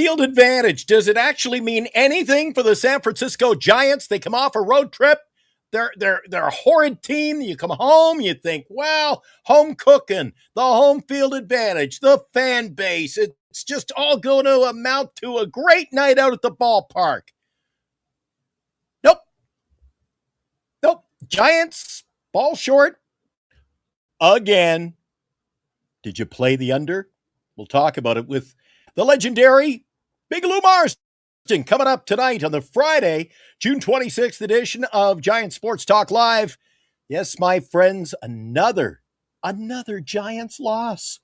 field advantage. Does it actually mean anything for the San Francisco Giants? They come off a road trip. They're a horrid team. You come home, you think, well, home cooking, the home field advantage, the fan base. It's just all going to amount to a great night out at the ballpark. Nope. Giants, ball short again. Did you play the under? We'll talk about it with the legendary Big Lou Marston coming up tonight on the Friday, June 26th edition of Giants SportsTalk Live. Yes, my friends, another Giants loss.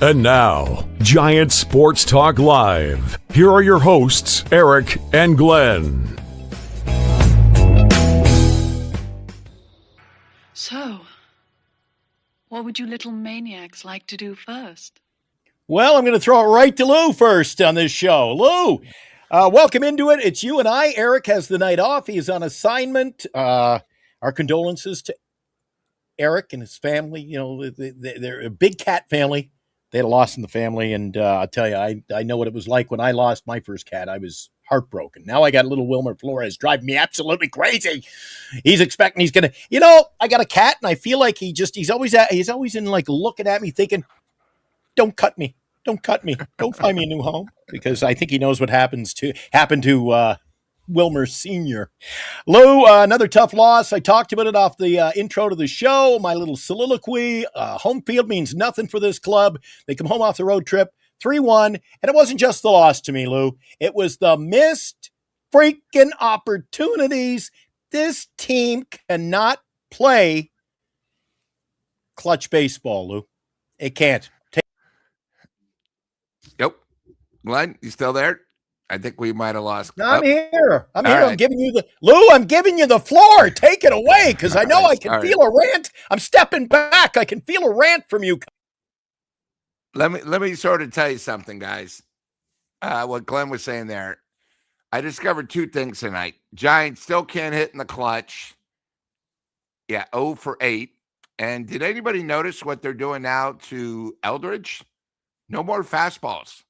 And now, Giants Sports Talk Live. Here are your hosts, Eric and Glenn. So, what would you little maniacs like to do first? Well, I'm going to throw it right to Lou first on this show. Lou, welcome into it. It's you and I. Eric has the night off. He is on assignment. Our condolences to Eric and his family. You know, they're a big cat family. They had a loss in the family, and I'll tell you, I know what it was like when I lost my first cat. I was heartbroken. Now I got little Wilmer Flores driving me absolutely crazy. He's expecting he's going to, I got a cat, and I feel like he's always in like looking at me thinking, don't cut me. Don't cut me. Don't find me a new home, because I think he knows what happened to Wilmer Sr. Lou, another tough loss. I talked about it off the intro to the show, my little soliloquy. Home field means nothing for this club. They come home off the road trip, 3-1, and it wasn't just the loss to me, Lou. It was the missed freaking opportunities. This team cannot play clutch baseball, Lou. It can't. Yep. Glenn, you still there? I think we might have lost. I'm here. All right. I'm giving you the floor. Take it away, because I know I can feel a rant. I'm stepping back. I can feel a rant from you. Let me sort of tell you something, guys. What Glenn was saying there. I discovered two things tonight. Giants still can't hit in the clutch. Yeah, 0 for 8. And did anybody notice what they're doing now to Eldridge? No more fastballs.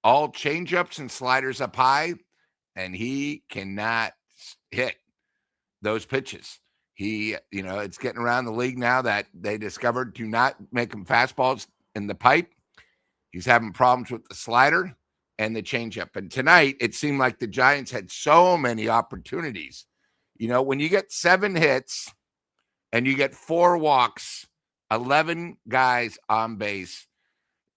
All changeups and sliders up high, and he cannot hit those pitches. It's getting around the league now that they discovered do not make him fastballs in the pipe. He's having problems with the slider and the changeup. And tonight, it seemed like the Giants had so many opportunities. When you get 7 hits and you get 4 walks, 11 guys on base,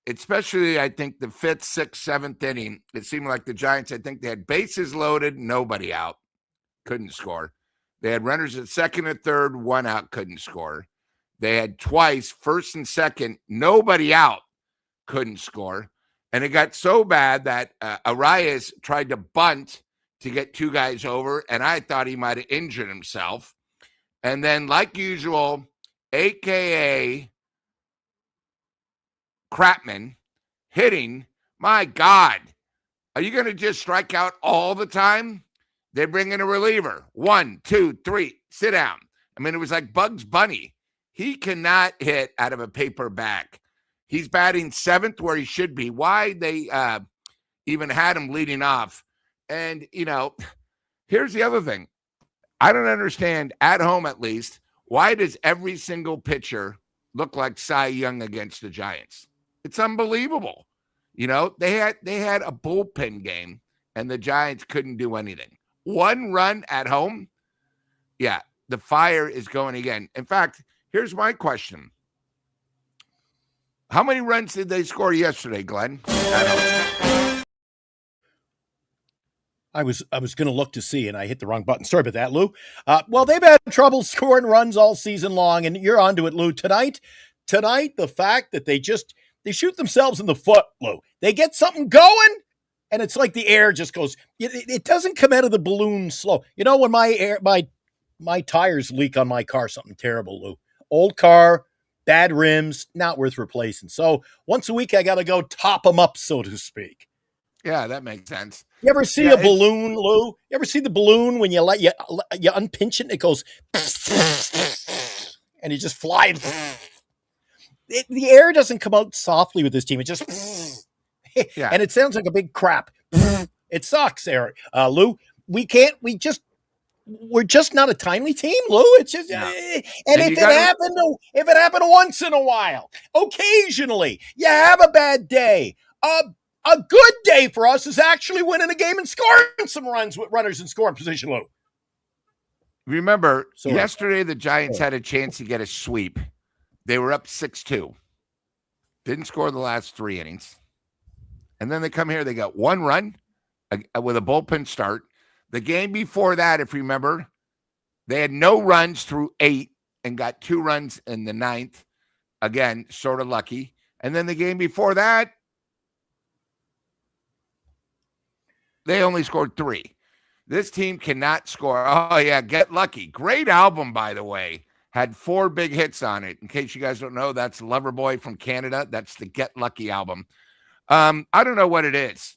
especially, I think, the 5th, 6th, 7th inning, it seemed like the Giants, I think they had bases loaded, nobody out, couldn't score. They had runners at second and third, 1 out, couldn't score. They had twice, first and second, nobody out, couldn't score. And it got so bad that Arias tried to bunt to get 2 guys over, and I thought he might have injured himself. And then, like usual, a.k.a. Crapman hitting. My God, are you going to just strike out all the time? They bring in a reliever. 1, 2, 3, sit down. I mean, it was like Bugs Bunny. He cannot hit out of a paper bag. He's batting 7th where he should be. Why they even had him leading off. And, here's the other thing. I don't understand, at home at least, why does every single pitcher look like Cy Young against the Giants? It's unbelievable. They had a bullpen game, and the Giants couldn't do anything. 1 run at home. Yeah, the fire is going again. In fact, here's my question. How many runs did they score yesterday, Glenn? I was going to look to see, and I hit the wrong button. Sorry about that, Lou. Well, they've had trouble scoring runs all season long, and you're onto it, Lou. Tonight, the fact that they shoot themselves in the foot, Lou. They get something going, and it's like the air just goes. It doesn't come out of the balloon slow. When my tires leak on my car, something terrible, Lou. Old car, bad rims, not worth replacing. So once a week, I got to go top them up, so to speak. Yeah, that makes sense. You ever see Yeah, a balloon, Lou? You ever see the balloon when you unpinch it and it goes and you just fly? The air doesn't come out softly with this team. It just yeah. and it sounds like a big crap. It sucks, Eric. Lou, we can't. We're just not a timely team, Lou. It's just, No. and And if it happened once in a while, occasionally, you have a bad day. A good day for us is actually winning a game and scoring some runs with runners in scoring position, Lou. Remember, Sorry. yesterday the Giants had a chance to get a sweep. They were up 6-2. Didn't score the last 3 innings. And then they come here, they got 1 run with a bullpen start. The game before that, if you remember, they had no runs through 8 and got 2 runs in the 9th. Again, sort of lucky. And then the game before that, they only scored 3. This team cannot score. Oh, yeah, Get Lucky. Great album, by the way. Had 4 big hits on it. In case you guys don't know, that's Loverboy from Canada. That's the Get Lucky album. I don't know what it is,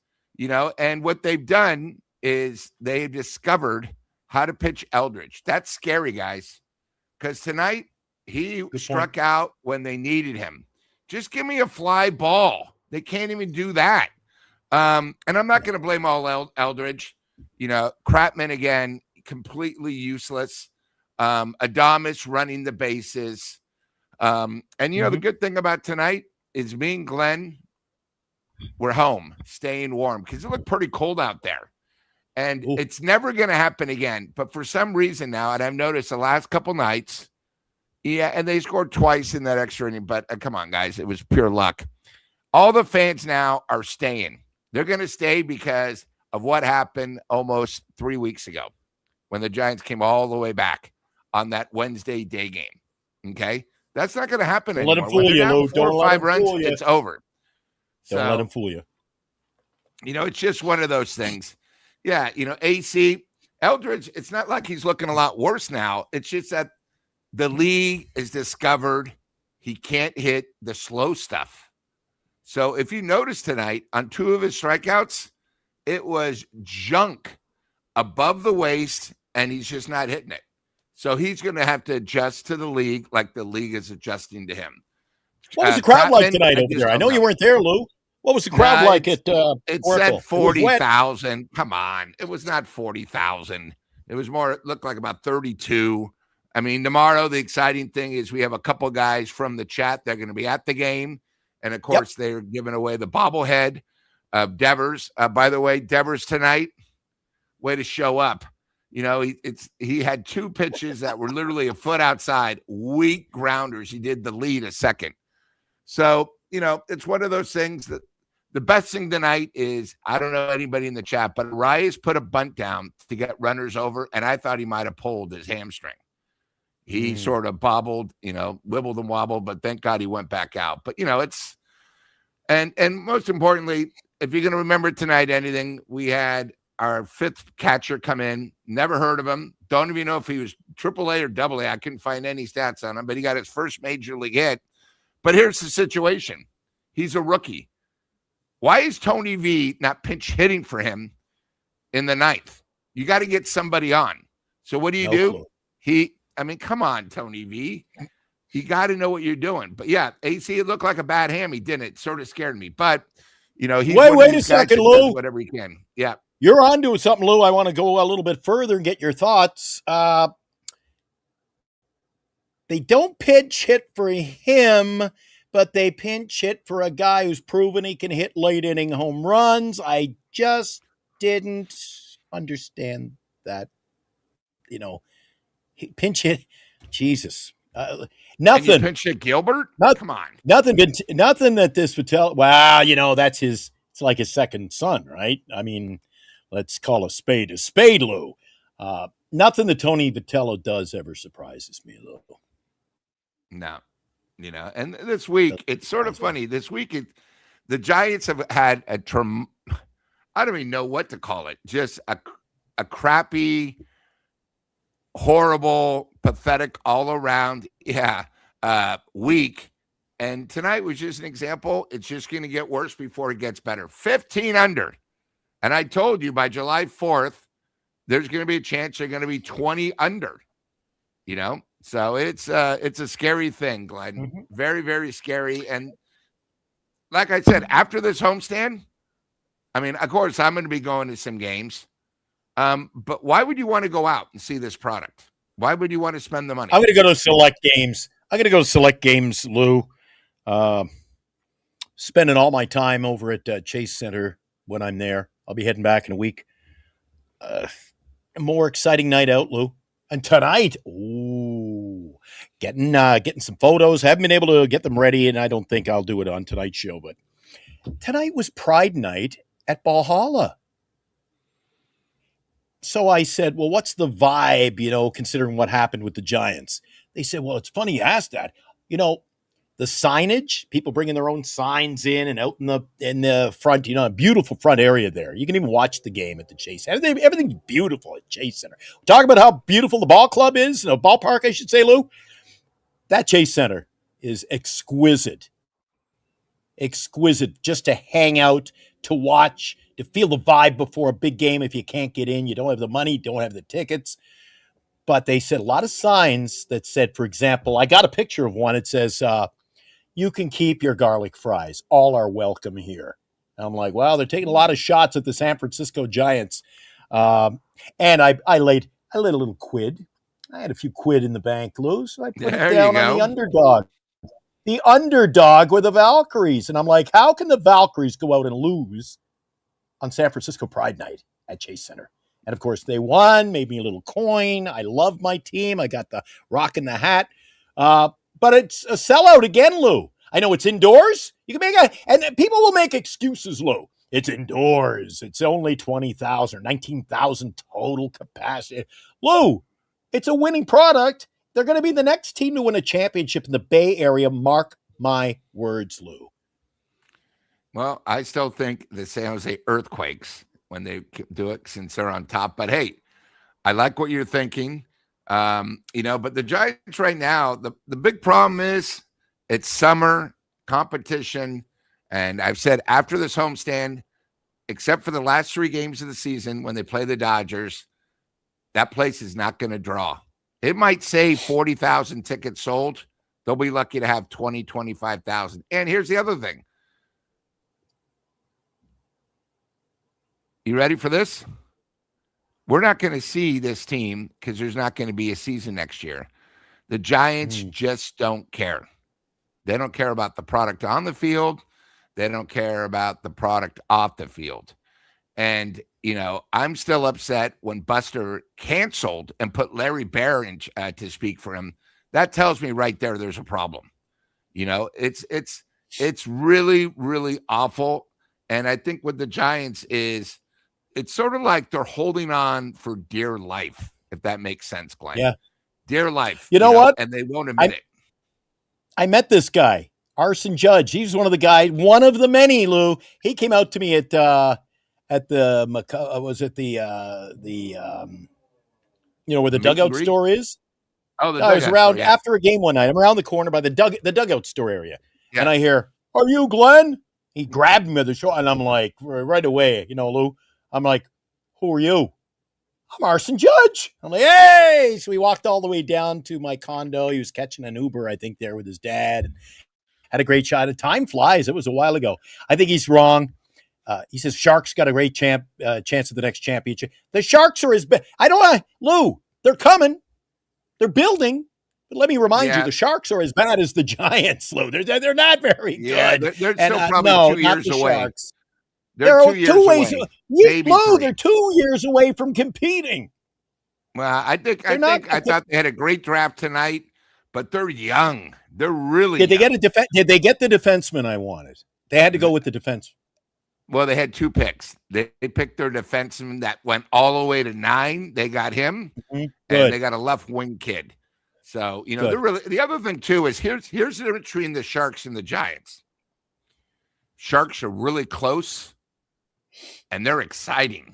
and what they've done is they've discovered how to pitch Eldridge. That's scary, guys, because tonight he struck out when they needed him. Just give me a fly ball. They can't even do that. And I'm not going to blame all Eldridge. Crapman, again, completely useless. Adames running the bases. The good thing about tonight is me and Glenn, we're home, staying warm, because it looked pretty cold out there. And It's never going to happen again. But for some reason now, and I've noticed the last couple nights, and they scored twice in that extra inning, but come on, guys, it was pure luck. All the fans now are staying. They're going to stay because of what happened almost 3 weeks ago when the Giants came all the way back on that Wednesday day game. Okay? That's not going to happen anymore. Let him fool you, Lou. 4 or 5 runs, it's over. Don't let him fool you. It's just one of those things. Yeah, AC, Eldridge, it's not like he's looking a lot worse now. It's just that the league is discovered he can't hit the slow stuff. So if you notice tonight, on 2 of his strikeouts, it was junk above the waist, and he's just not hitting it. So he's going to have to adjust to the league like the league is adjusting to him. What was the crowd like tonight over there? I know you weren't there, Lou. What was the crowd like at it said 40,000. Come on. It was not 40,000. It was more, it looked like about 32. I mean, tomorrow, the exciting thing is we have a couple guys from the chat. They're going to be at the game. And, of course, they're giving away the bobblehead of Devers. By the way, Devers tonight, way to show up. He had 2 pitches that were literally a foot outside, weak grounders. He did the lead a second. So, it's one of those things that the best thing tonight is, I don't know anybody in the chat, but Arias put a bunt down to get runners over, and I thought he might have pulled his hamstring. He sort of bobbled, wibbled and wobbled, but thank God he went back out. But, it's – and most importantly, if you're going to remember tonight anything, we had our 5th catcher come in, never heard of him, don't even know if he was AAA or AA. I couldn't find any stats on him, but he got his first major league hit. But here's the situation. He's a rookie. Why is Tony V not pinch hitting for him in the 9th? You got to get somebody on. So what do you do? Clue. Come on, Tony V. You got to know what you're doing. But, yeah, AC, it looked like a bad hammy, didn't it? Sort of scared me. But, he's wait a second, Lou. Whatever he can. Yeah. You're on to something, Lou. I want to go a little bit further and get your thoughts. They don't pinch hit for him, but they pinch hit for a guy who's proven he can hit late inning home runs. I just didn't understand that. Pinch hit. Jesus. Nothing. And you pinch hit Gilbert? Come on. Nothing that this would tell. Well, that's his. It's like his second son, right? Let's call a spade, Lou. Nothing that Tony Vitello does ever surprises me, Lou. No, and this week, it's sort of funny. This week, the Giants have had I don't even know what to call it. Just a crappy, horrible, pathetic, all around, week. And tonight was just an example. It's just going to get worse before it gets better. 15 under. And I told you by July 4th, there's going to be a chance they're going to be 20 under, So it's a scary thing, Glenn. Mm-hmm. Very, very scary. And like I said, after this homestand, I mean, of course, I'm going to be going to some games. But why would you want to go out and see this product? Why would you want to spend the money? I'm going to go to select games. Lou. Spending all my time over at Chase Center when I'm there. I'll be heading back in a week. A more exciting night out, Lou. And tonight, getting some photos. Haven't been able to get them ready, and I don't think I'll do it on tonight's show. But tonight was Pride Night at Valhalla. So I said, well, what's the vibe, considering what happened with the Giants? They said, well, it's funny you asked that. The signage, people bringing their own signs in and out in the front, a beautiful front area there. You can even watch the game at the Chase Center. Everything's beautiful at Chase Center. Talk about how beautiful the ball club is, ballpark, I should say, Lou. That Chase Center is exquisite. Exquisite just to hang out, to watch, to feel the vibe before a big game. If you can't get in, you don't have the money, don't have the tickets. But they said a lot of signs that said, for example, I got a picture of one. It says, you can keep your garlic fries. All are welcome here. And I'm like, well, they're taking a lot of shots at the San Francisco Giants. And I laid a little quid. I had a few quid in the bank, Lou. So I put it down on the underdog. The underdog with the Valkyries. And I'm like, how can the Valkyries go out and lose on San Francisco Pride Night at Chase Center? And, of course, they won, made me a little coin. I love my team. I got the rock in the hat. But it's a sellout again, Lou. I know it's indoors. You can and people will make excuses, Lou. It's indoors. It's only 20,000, 19,000 total capacity. Lou, it's a winning product. They're going to be the next team to win a championship in the Bay Area. Mark my words, Lou. Well, I still think the San Jose Earthquakes, when they do it, since they're on top. But hey, I like what you're thinking. But the Giants right now, the big problem is it's summer competition. And I've said after this homestand, except for the last 3 games of the season when they play the Dodgers, that place is not going to draw. It might say 40,000 tickets sold. They'll be lucky to have 20, 25,000. And here's the other thing. You ready for this? We're not going to see this team because there's not going to be a season next year. The Giants just don't care. They don't care about the product on the field. They don't care about the product off the field. And, I'm still upset when Buster canceled and put Larry Bear in to speak for him. That tells me right there's a problem. It's really, really awful. And I think with the Giants is, it's sort of like they're holding on for dear life, if that makes sense, Glenn. Yeah. Dear life. You know what? And they won't admit it. I met this guy, Arson Judge. He's one of the many, Lou. He came out to me at the where the dugout store is. Oh, the I was around store, yeah. after a game one night. I'm around the corner by the dugout store area. Yeah. And I hear, "Are you Glenn?" He grabbed me by the shoulder, and I'm like, right away, Lou. I'm like, "Who are you?" "I'm Arson Judge." I'm like, "Hey!" So we walked all the way down to my condo. He was catching an Uber, I think, there with his dad, and had a great shot. And time flies. It was a while ago. I think he's wrong. He says Sharks got a great chance at the next championship. The Sharks are as bad. Lou, they're coming. They're building. But let me remind you, the Sharks are as bad as the Giants, Lou. They're not very good. They're still probably 2 years away. Sharks. They're 2 years away. Lou, they're 2 years away from competing. Well, I thought they had a great draft tonight, but they're young. They're really Did they get the defenseman I wanted? They had to go with the defense. Well, they had 2 picks. They picked their defenseman that went all the way to 9. They got him, and they got a left wing kid. So, they're really. The other thing too is here's the difference between the Sharks and the Giants. Sharks are really close, and they're exciting.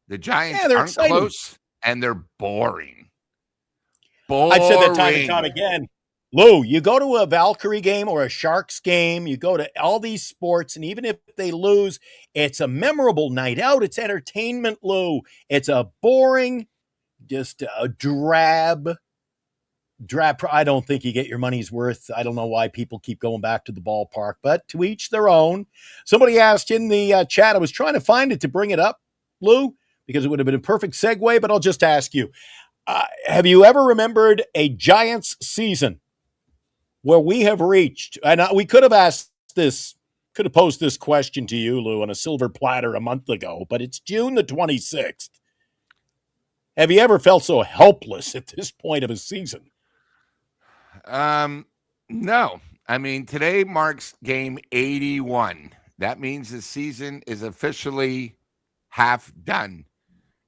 The Giants aren't close, and they're boring. I've said that time and time again. Lou, you go to a Valkyrie game or a Sharks game, you go to all these sports, and even if they lose, it's a memorable night out. It's entertainment, Lou. It's a boring, just a drab. I don't think you get your money's worth. I don't know why people keep going back to the ballpark, but to each their own. Somebody asked in the chat, I was trying to find it to bring it up, Lou, because it would have been a perfect segue, but I'll just ask you. Have you ever remembered a Giants season where we have reached, and we could have posed this question to you, Lou, on a silver platter a month ago, but it's June the 26th. Have you ever felt so helpless at this point of a season? No. I mean, today marks game 81. That means the season is officially half done.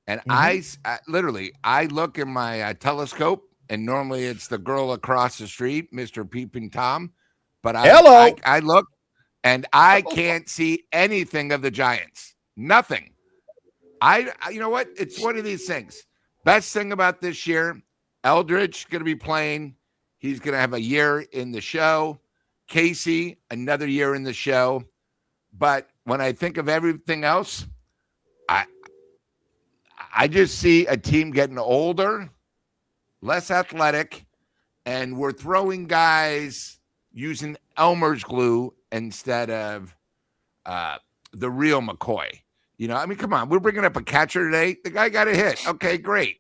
And I literally look in my telescope, and normally it's the girl across the street, Mr. Peeping Tom. But I look, and I can't see anything of the Giants. Nothing. You know what? It's one of these things. Best thing about this year, Eldridge going to be playing. He's going to have a year in the show. Casey, another year in the show. But when I think of everything else, I just see a team getting older, less athletic, and we're throwing guys using Elmer's glue instead of the real McCoy. You know, I mean, come on, we're bringing up a catcher today. The guy got a hit. Okay, great.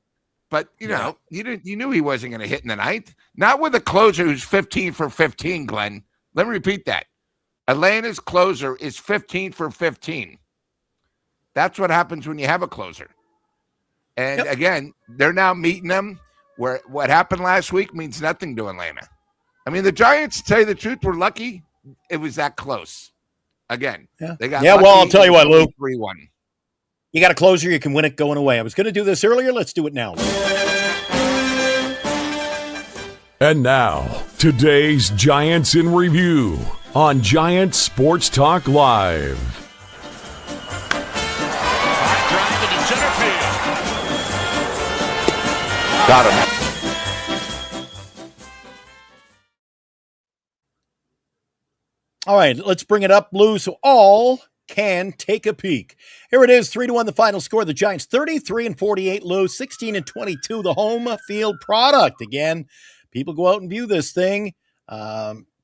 But, you know, you knew he wasn't going to hit in the ninth. Not with a closer who's 15 for 15, Glenn. Let me repeat that. Atlanta's closer is 15 for 15. That's what happens when you have a closer. And again, they're now meeting them where what happened last week means nothing to Atlanta. I mean, the Giants, to tell you the truth, were lucky it was that close. Again, they got lucky. Well, I'll tell you what, Lou. 3-1. You got a closer, you can win it going away. I was going to do this earlier. Let's do it now. And now, today's Giants in Review on Giants SportsTalk Live. Drive into center field. Got him. All right, let's bring it up, Lou, so all can take a peek. Here it is, 3-1 the final score. The Giants 33-48, Lou, 16-22, the home field product. Again, people go out and view this thing.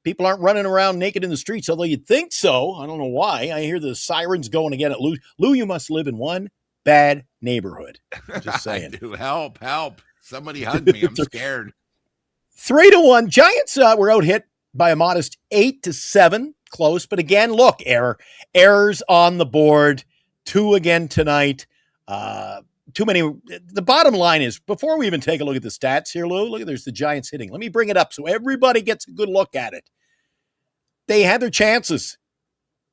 People aren't running around naked in the streets, although you'd think so. I don't know why. I hear the sirens going again at Lou. Lou, you must live in one bad neighborhood. Just saying. I do. Help. Somebody hug me. I'm scared. 3-1. Giants were out hit by a modest 8-7. Close, but again, look, errors on the board. 2 again tonight. Too many. The bottom line is, before we even take a look at the stats here, Lou, look, there's the Giants hitting. Let me bring it up so everybody gets a good look at it. They had their chances.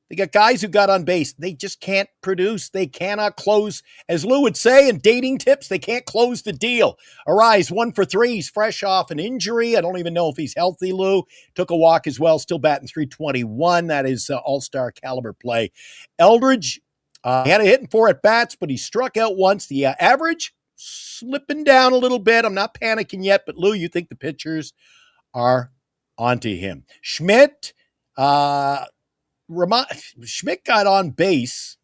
They got guys who got on base. They just can't produce. They cannot close. As Lou would say in dating tips, they can't close the deal. Arise 1 for 3. He's fresh off an injury. I don't even know if he's healthy, Lou. Took a walk as well. Still batting .321. That is all-star caliber play. Eldridge, he had a hit and 4 at-bats, but he struck out once. The average slipping down a little bit. I'm not panicking yet, but Lou, you think the pitchers are onto him. Schmidt got on base.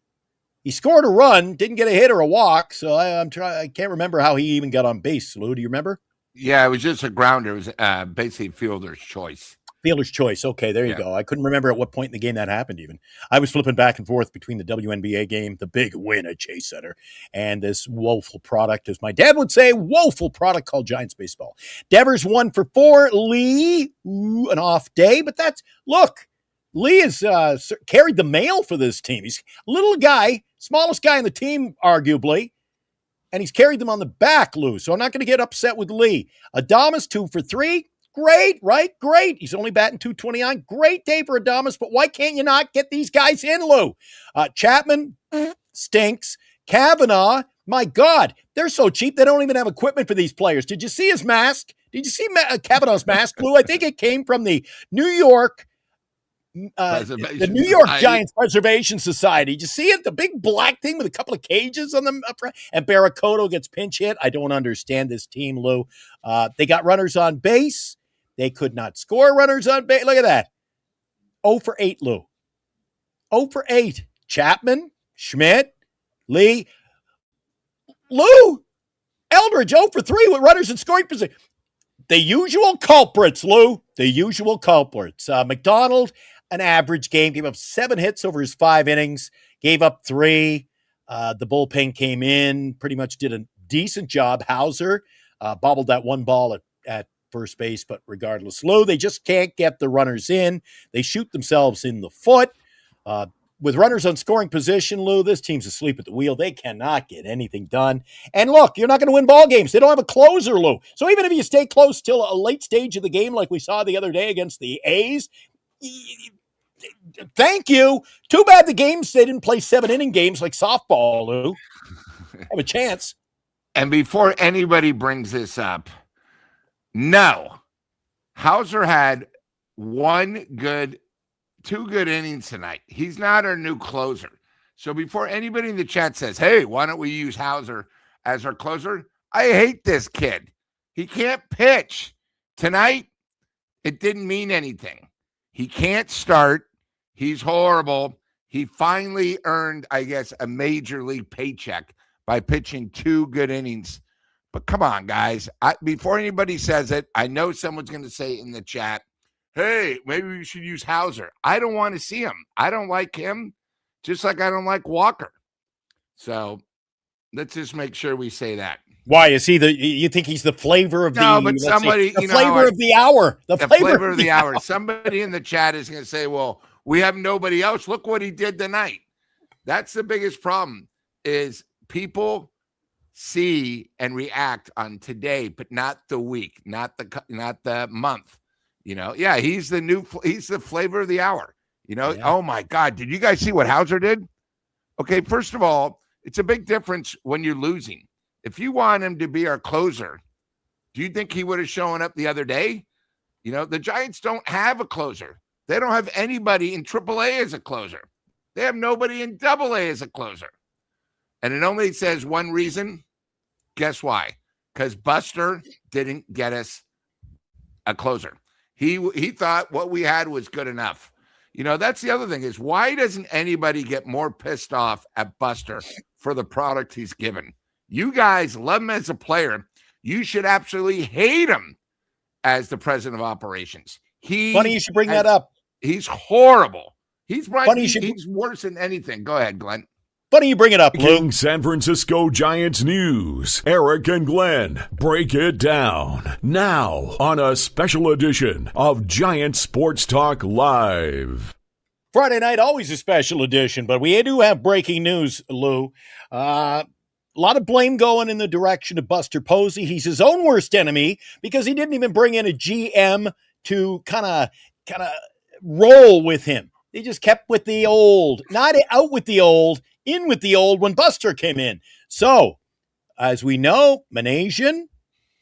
He scored a run, didn't get a hit or a walk, so I can't remember how he even got on base. Lou, do you remember? Yeah, it was just a grounder. It was basically fielder's choice. Fielder's choice. Okay, there you go. I couldn't remember at what point in the game that happened even. I was flipping back and forth between the WNBA game, the big win at Chase Center, and this woeful product, as my dad would say, woeful product called Giants baseball. Devers 1 for 4. Lee, an off day, but Lee has carried the mail for this team. He's a little guy, smallest guy on the team, arguably, and he's carried them on the back, Lou. So I'm not going to get upset with Lee. Adames 2 for 3. Great, right? Great. He's only batting .229. Great day for Adames, but why can't you not get these guys in, Lou? Chapman stinks. Kavanaugh, my God, they're so cheap they don't even have equipment for these players. Did you see his mask? Did you see Kavanaugh's mask, Lou? I think it came from the New York Giants Preservation Society. Did you see it? The big black thing with a couple of cages on them up front. And Barracoto gets pinch hit. I don't understand this team, Lou. They got runners on base. They could not score runners on base. Look at that. 0 for 8, Lou. 0 for 8. Chapman, Schmidt, Lee, Lou, Eldridge 0 for 3 with runners in scoring position. The usual culprits, Lou. The usual culprits. McDonald, an average game, gave up 7 hits over his 5 innings, gave up 3. The bullpen came in, pretty much did a decent job. Hauser bobbled that one ball at first base, but regardless, Lou, they just can't get the runners in. They shoot themselves in the foot. With runners on scoring position, Lou, this team's asleep at the wheel. They cannot get anything done. And look, you're not going to win ball games. They don't have a closer, Lou. So even if you stay close till a late stage of the game, like we saw the other day against the A's, thank you. Too bad the games, they didn't play 7-inning games like softball, Lou. Have a chance. And before anybody brings this up, no, Hauser had 2 good innings tonight. He's not our new closer. So before anybody in the chat says, hey, why don't we use Hauser as our closer? I hate this kid. He can't pitch. Tonight, it didn't mean anything. He can't start. He's horrible. He finally earned, I guess, a major league paycheck by pitching 2 good innings. But come on, guys. Before anybody says it, I know someone's going to say in the chat, hey, maybe we should use Hauser. I don't want to see him. I don't like him, just like I don't like Walker. So let's just make sure we say that. Why is he you think he's the flavor of no, but somebody, the flavor of the hour. The flavor of the hour. Somebody in the chat is going to say, well, we have nobody else. Look what he did tonight. That's the biggest problem is people see and react on today, but not the week, not the month. Yeah, he's the flavor of the hour. Yeah. Oh my God, did you guys see what Hauser did? Okay, first of all, it's a big difference when you're losing. If you want him to be our closer, do you think he would have shown up the other day? The Giants don't have a closer. They don't have anybody in AAA as a closer. They have nobody in AA as a closer. And it only says one reason. Guess why? Because Buster didn't get us a closer. He thought what we had was good enough. That's the other thing is why doesn't anybody get more pissed off at Buster for the product he's given? You guys love him as a player. You should absolutely hate him as the president of operations. Funny you should bring that up. He's horrible. He's worse than anything. Go ahead, Glenn. Funny you bring it up, Lou. King San Francisco Giants news. Eric and Glenn break it down now on a special edition of Giants Sports Talk Live. Friday night, always a special edition, but we do have breaking news, Lou. A lot of blame going in the direction of Buster Posey. He's his own worst enemy because he didn't even bring in a GM to kind of roll with him. They just kept with the old, not out with the old, in with the old when Buster came in. So, as we know, Manasian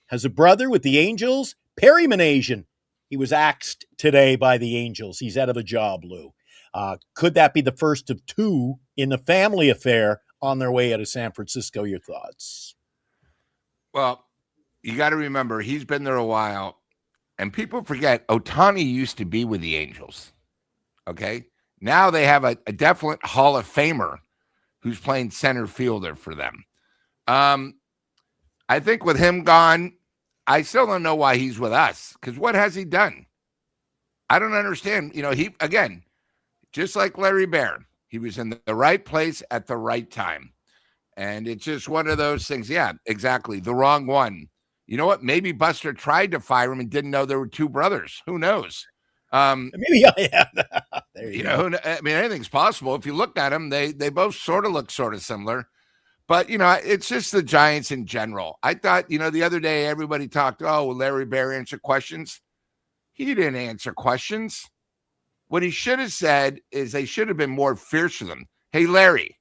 has a brother with the Angels, Perry Manasian. He was axed today by the Angels. He's out of a job, Lou. Could that be the first of 2 in the family affair on their way out of San Francisco? Your thoughts? Well, you got to remember, he's been there a while, and people forget Ohtani used to be with the Angels. Okay? Now they have a definite Hall of Famer who's playing center fielder for them. I think with him gone, I still don't know why he's with us, because what has he done? I don't understand. He, again, just like Larry Bear, he was in the right place at the right time. And it's just one of those things. Yeah, exactly. The wrong one. You know what? Maybe Buster tried to fire him and didn't know there were 2 brothers. Who knows? Maybe, yeah. There you go. I mean, anything's possible. If you look at them, they both sort of look sort of similar. But, it's just the Giants in general. I thought, the other day everybody talked, oh, will Larry Bear answer questions? He didn't answer questions. What he should have said is they should have been more fierce with him. Hey, Larry,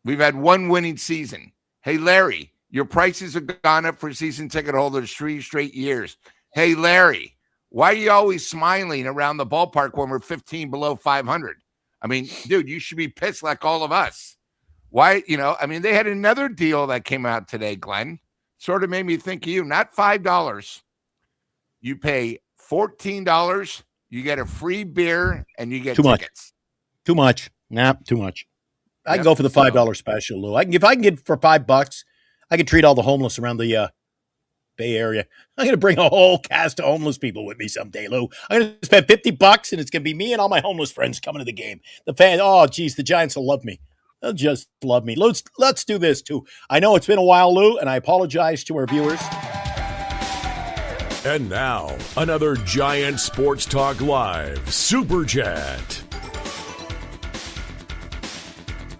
we've had 1 winning season. Hey, Larry, your prices have gone up for season ticket holders 3 straight years. Hey, Larry, why are you always smiling around the ballpark when we're 15 below 500? I mean, dude, you should be pissed like all of us. Why, they had another deal that came out today, Glenn. Sort of made me think of you. Not $5. You pay $14, you get a free beer and you get Too much. tickets. Too much. Nah, too much. I can Yep, go for the $5 so- special, Lou. If I can get for $5, I can treat all the homeless around the Bay Area. I'm going to bring a whole cast of homeless people with me someday, Lou. I'm going to spend $50 and it's going to be me and all my homeless friends coming to the game. The fans, oh, geez, the Giants will love me. They'll just love me. Let's do this too. I know it's been a while, Lou, and I apologize to our viewers. And now, another Giants Sports Talk Live Super Chat.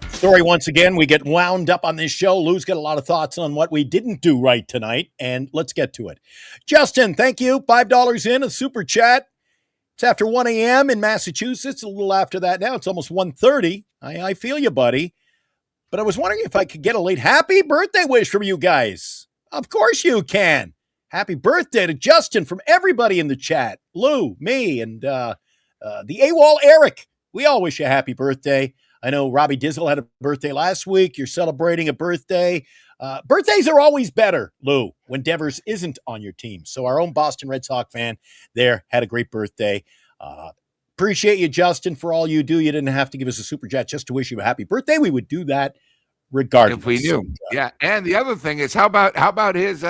Story once again, we get wound up on this show. Lou's got a lot of thoughts on what we didn't do right tonight, and let's get to it. Justin, thank you. $5 in a super chat. It's after 1 a.m. in Massachusetts. A little after that now. It's almost 1:30. I feel you, buddy. But I was wondering if I could get a late happy birthday wish from you guys. Of course you can. Happy birthday to Justin from everybody in the chat. Lou, me, and the AWOL Eric. We all wish you a happy birthday. I know Robbie Dizzle had a birthday last week. You're celebrating a birthday. Birthdays are always better, Lou, when Devers isn't on your team. So our own Boston Red Sox fan there had a great birthday. Appreciate you, Justin, for all you do. You didn't have to give us a super chat just to wish you a happy birthday. We would do that regardless. If we knew. Yeah. And the other thing is, how about his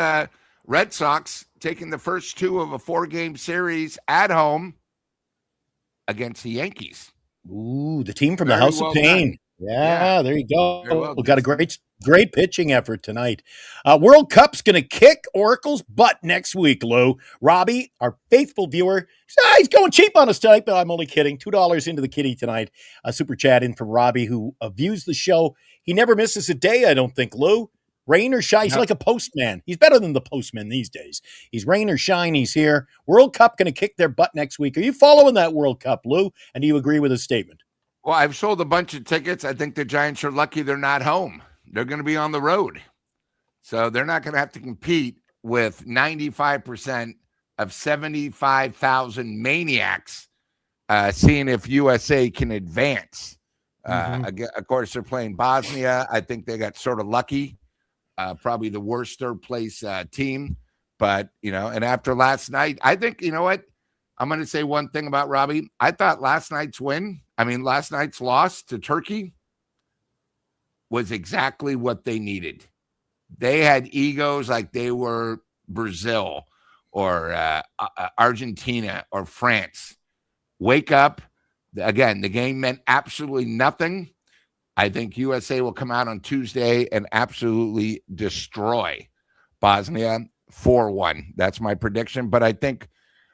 Red Sox taking the first two of a 4-game series at home against the Yankees? Ooh, the team from Very the House well of Pain. done. Yeah, there you go. Well We've got a great pitching effort tonight. World Cup's going to kick Oracle's butt next week, Lou. Robbie, our faithful viewer, he's going cheap on us tonight, but I'm only kidding. $2 into the kitty tonight. A super chat in from Robbie, who views the show. He never misses a day, I don't think, Lou. Rain or shine, he's like a postman. He's better than the postman these days. He's rain or shine, he's here. World Cup going to kick their butt next week. Are you following that World Cup, Lou? And do you agree with his statement? Well, I've sold a bunch of tickets. I think the Giants are lucky they're not home. They're going to be on the road. So they're not going to have to compete with 95% of 75,000 maniacs seeing if USA can advance. Of course, they're playing Bosnia. I think they got sort of lucky. Probably the worst third place team. But, and after last night, I think, you know what? I'm going to say one thing about Robbie. I thought last night's loss to Turkey was exactly what they needed. They had egos like they were Brazil or Argentina or France. Wake up. Again, the game meant absolutely nothing. I think USA will come out on Tuesday and absolutely destroy Bosnia 4-1. That's my prediction. But I think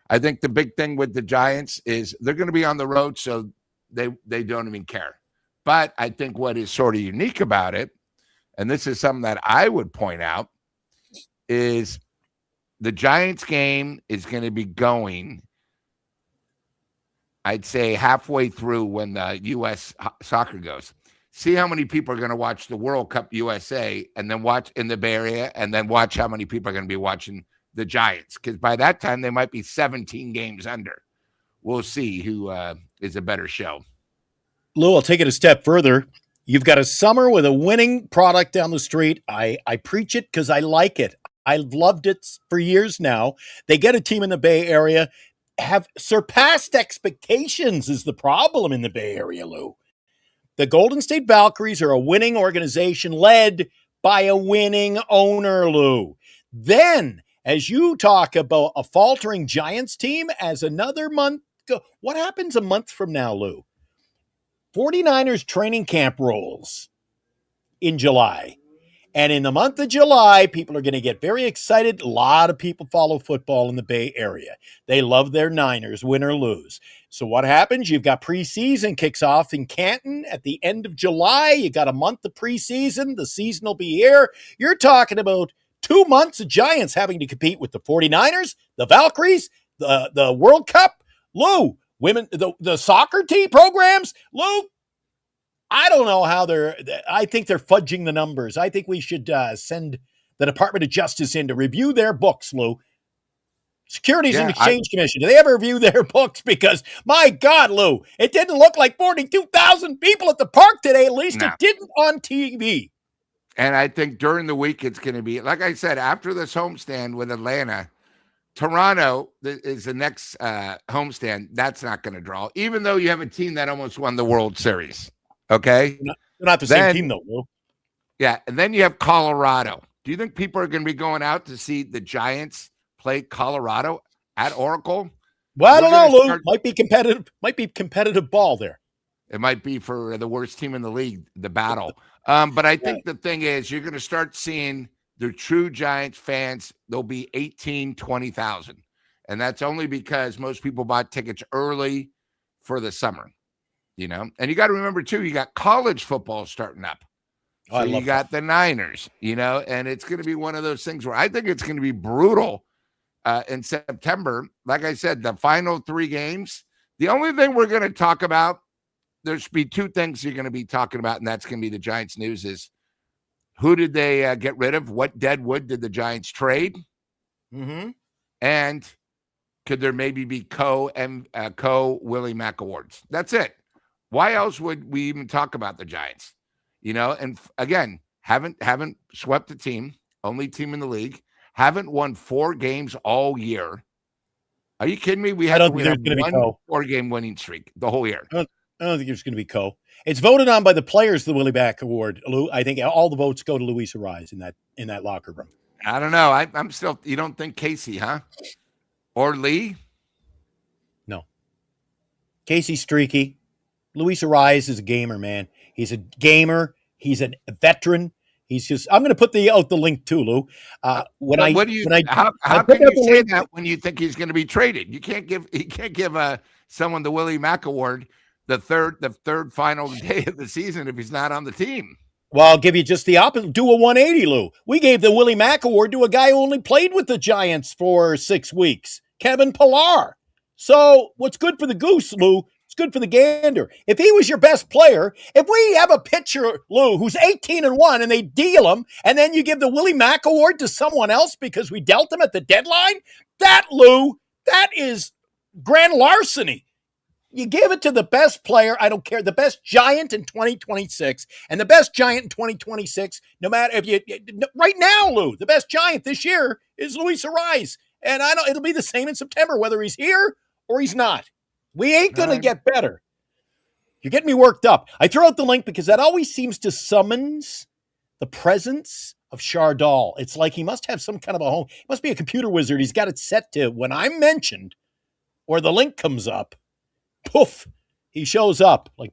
the big thing with the Giants is they're going to be on the road, so they don't even care. But I think what is sort of unique about it, and this is something that I would point out, is the Giants game is going to be going, I'd say, halfway through when the U.S. soccer goes. See how many people are going to watch the World Cup USA and then watch in the Bay Area, and then watch how many people are going to be watching the Giants. Because by that time, they might be 17 games under. We'll see who is a better show. Lou, I'll take it a step further. You've got a summer with a winning product down the street. I preach it because I like it. I've loved it for years now. They get a team in the Bay Area, have surpassed expectations is the problem in the Bay Area, Lou. The Golden State Valkyries are a winning organization led by a winning owner, Lou. Then, as you talk about a faltering Giants team as another month go, what happens a month from now, Lou? 49ers training camp rolls in July. And in the month of July, people are going to get very excited. A lot of people follow football in the Bay Area. They love their Niners, win or lose. So what happens? You've got preseason kicks off in Canton at the end of July. You got a month of preseason. The season will be here. You're talking about 2 months of Giants having to compete with the 49ers, the Valkyries, the World Cup. Lou, women, the soccer team programs. Lou, I don't know how I think they're fudging the numbers. I think we should send the Department of Justice in to review their books, Lou. Securities and Exchange Commission. Do they ever review their books? Because, my God, Lou, it didn't look like 42,000 people at the park today. At least it didn't on TV. And I think during the week, it's going to be, like I said, after this homestand with Atlanta, Toronto is the next homestand. That's not going to draw, even though you have a team that almost won the World Series. Okay. They're not the same team, though, Lou. Yeah. And then you have Colorado. Do you think people are going to be going out to see the Giants play Colorado at Oracle? Well, I don't know, Lou. Might be competitive. Might be competitive ball there. It might be for the worst team in the league, the battle. But I think the thing is, you're going to start seeing the true Giants fans. There'll be 18, 20,000. And that's only because most people bought tickets early for the summer, you know. And you got to remember, too, you got college football starting up. So you got the Niners, you know, and it's going to be one of those things where I think it's going to be brutal in September. Like I said, the final 3 games, the only thing we're going to talk about, there's be 2 things you're going to be talking about, and that's going to be the Giants news is who did they get rid of? What dead wood did the Giants trade? Mm-hmm. And could there maybe be co-Willie Mack awards? That's it. Why else would we even talk about the Giants? You know, and again, haven't swept the team, only team in the league, haven't won 4 games all year. Are you kidding me? We had one 4-game winning streak the whole year. I don't think there's going to be It's voted on by the players, the Willie Mack Award. Lou, I think all the votes go to Luis Ariz in that locker room. I don't know. I'm still. You don't think Casey, huh? Or Lee? No. Casey's streaky. Luis Ariz is a gamer, man. He's a gamer. He's a veteran. He's just. I'm going to put out the link too, Lou. How can you say that when you think he's going to be traded? You can't give. He can't give someone the Willie Mack Award the third final day of the season if he's not on the team. Well, I'll give you just the opposite. Do a 180, Lou. We gave the Willie Mack Award to a guy who only played with the Giants for 6 weeks, Kevin Pillar. So what's good for the goose, Lou, it's good for the gander. If he was your best player, if we have a pitcher, Lou, who's 18-1 and they deal him, and then you give the Willie Mack Award to someone else because we dealt him at the deadline, Lou, that is grand larceny. You give it to the best player, I don't care, the best Giant in 2026, and the best Giant in 2026, no matter if you, right now, Lou, the best Giant this year is Luis Ariz. And it'll be the same in September, whether he's here or he's not. We ain't going to get better. You're getting me worked up. I throw out the link because that always seems to summons the presence of Chardal. It's like he must have some kind of a home. He must be a computer wizard. He's got it set to when I'm mentioned or the link comes up, poof, he shows up like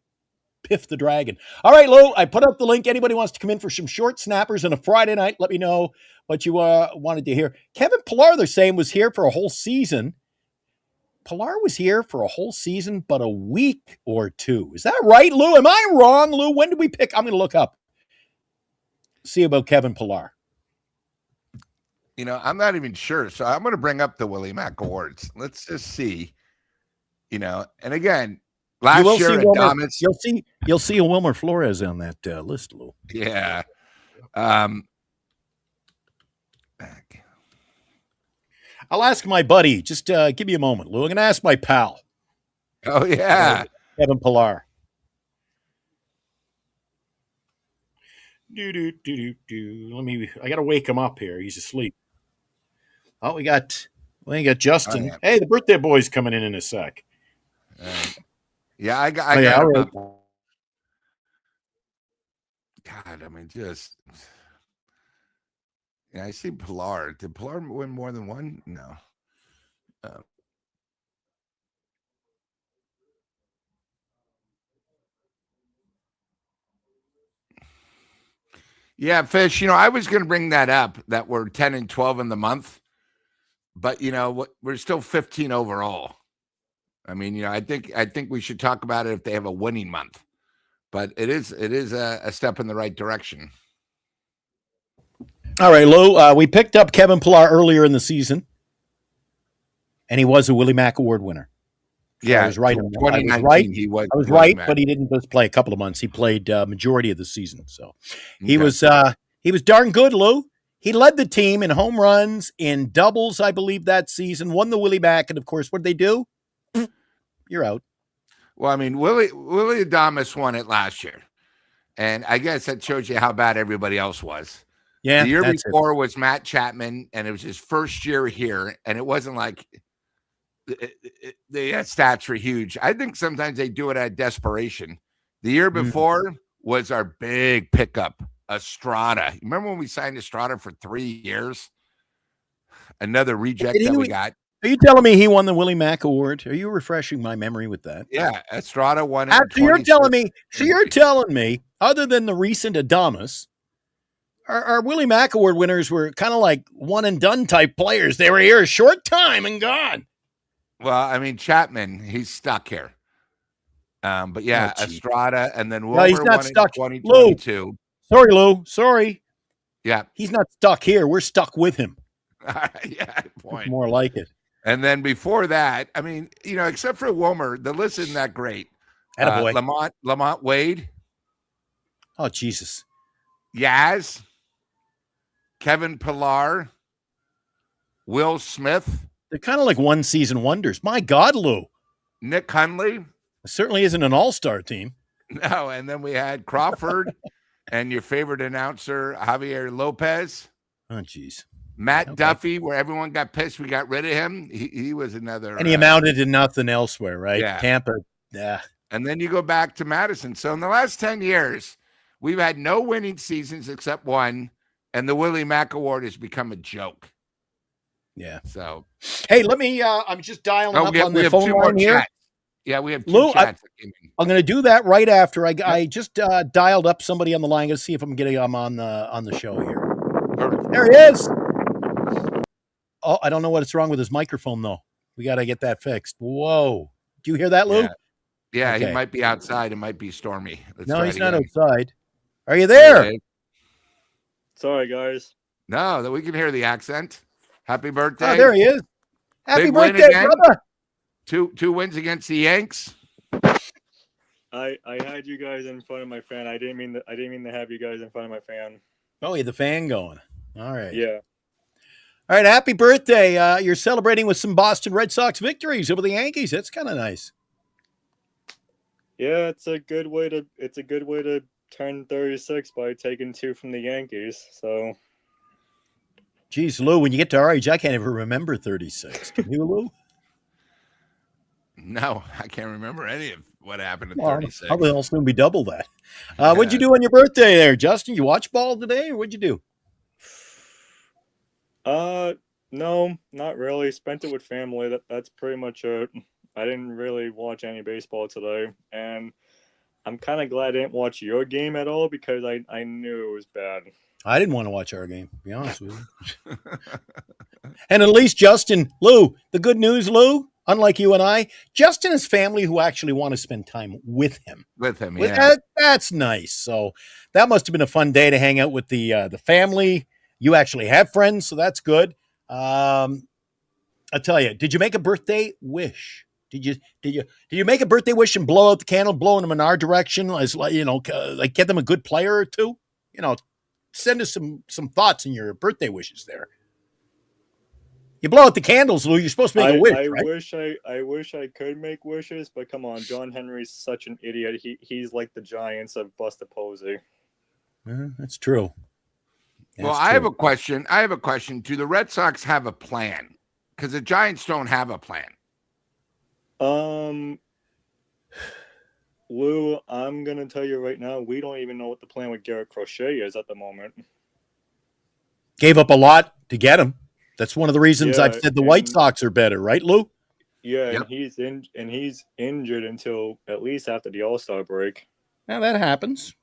Piff the Dragon. All right, Lou, I put up the link. Anybody wants to come in for some short snappers on a Friday night, let me know what you wanted to hear. Kevin Pillar, they're saying, was here for a whole season. Pillar was here for a whole season, but a week or 2. Is that right, Lou? Am I wrong, Lou? When did we pick? I'm going to look up. See about Kevin Pillar. You know, I'm not even sure. So I'm going to bring up the Willie Mack Awards. Let's just see. You know, and again, last year Adames, you'll see a Wilmer Flores on that list, Lou. Yeah. I'll ask my buddy. Just give me a moment, Lou. I'm going to ask my pal. Oh yeah, Kevin Pillar. I got to wake him up here. He's asleep. Oh, we got Justin. Oh, yeah. Hey, the birthday boy's coming in a sec. Yeah, I got right. God, I mean, just yeah, I see Pillar. Did Pillar win more than one? No. Yeah, Fish, you know, I was going to bring that up, that we're 10 and 12 in the month, but, you know, we're still 15 overall. I mean, you know, I think we should talk about it if they have a winning month, but it is a step in the right direction. All right, Lou, we picked up Kevin Pillar earlier in the season, and he was a Willie Mack Award winner. So yeah, I was right. 2019, he was. I was right, but he didn't just play a couple of months. He played majority of the season, so he was darn good, Lou. He led the team in home runs, in doubles, I believe, that season. Won the Willie Mack, and of course, what did they do? You're out. Well, I mean, Willie Adames won it last year, and I guess that shows you how bad everybody else was. Yeah, The year that's before was Matt Chapman, and it was his first year here, and it wasn't like the stats were huge. I think sometimes they do it out of desperation. The year before was our big pickup, Estrada. Remember when we signed Estrada for 3 years? Another reject that we got. Are you telling me he won the Willie Mack Award? Are you refreshing my memory with that? Yeah, Estrada won it. So you're telling me, other than the recent Adamas, our Willie Mack Award winners were kind of like one and done type players. They were here a short time and gone. Well, I mean, Chapman, he's stuck here. But yeah, Estrada, and then Wilmer he's not won stuck. in 2022. Lou. Sorry, Lou. Sorry. Yeah. He's not stuck here. We're stuck with him. Yeah, point. More like it. And then before that, I mean, except for Wilmer, the list isn't that great. Lamont Wade. Oh, Jesus. Yaz. Kevin Pillar. Will Smith. They're kind of like one-season wonders. My God, Lou. Nick Hundley. It certainly isn't an all-star team. No, and then we had Crawford and your favorite announcer, Javier Lopez. Oh, jeez. Matt Duffy, where everyone got pissed we got rid of him. He was another. And he amounted to nothing elsewhere, right? Yeah. Tampa. Yeah. And then you go back to Madison. So in the last 10 years, we've had no winning seasons except one, and the Willie Mack Award has become a joke. Yeah. So, hey, let me. I'm just dialing up on the phone line here. Chats. Yeah, we have two Lou, chats. I'm going to do that right after I just dialed up somebody on the line. I'm going to see if I'm getting him on the show here. Perfect. There he is. Oh, I don't know what's wrong with his microphone though. We got to get that fixed. Whoa! Do you hear that, Lou? Yeah, Okay. He might be outside. It might be stormy. No, he's not outside. Are you there? Okay. Sorry, guys. No, that we can hear the accent. Happy birthday! Oh, there he is. Happy Big win birthday, again. brother! Two wins against the Yanks. I had you guys in front of my fan. I didn't mean to have you guys in front of my fan. Oh, you had the fan going. All right. Yeah. All right. Happy birthday! You're celebrating with some Boston Red Sox victories over the Yankees. That's kind of nice. Yeah, it's a good way to turn 36 by taking 2 from the Yankees. So. Geez, Lou, when you get to our age, I can't even remember 36. Can you, Lou? No, I can't remember any of what happened at 36. I'll soon be double that. What'd you do on your birthday there, Justin? You watch ball today, or what'd you do? No, not really. Spent it with family. That's pretty much it. I didn't really watch any baseball today, and I'm kind of glad I didn't watch your game at all because I knew it was bad. I didn't want to watch our game, to be honest with you. And at least Justin, Lou, the good news, Lou, unlike you and I, Justin has family who actually want to spend time with him. Yeah. That's nice. So that must have been a fun day to hang out with the family. You actually have friends, so that's good. I'll tell you, did you make a birthday wish? Did you make a birthday wish and blow out the candle, blowing them in our direction, as like get them a good player or two? Send us some thoughts in your birthday wishes there. You blow out the candles, Lou. You're supposed to make a wish, right? I wish I could make wishes, but come on, John Henry's such an idiot. He's like the Giants of Buster Posey. That's true. I have a question. Do the Red Sox have a plan? Because the Giants don't have a plan. Lou, I'm going to tell you right now, we don't even know what the plan with Garrett Crochet is at the moment. Gave up a lot to get him. That's one of the reasons I've said the White Sox are better, right, Lou? Yeah, yep. and he's injured until at least after the All-Star break. Now that happens.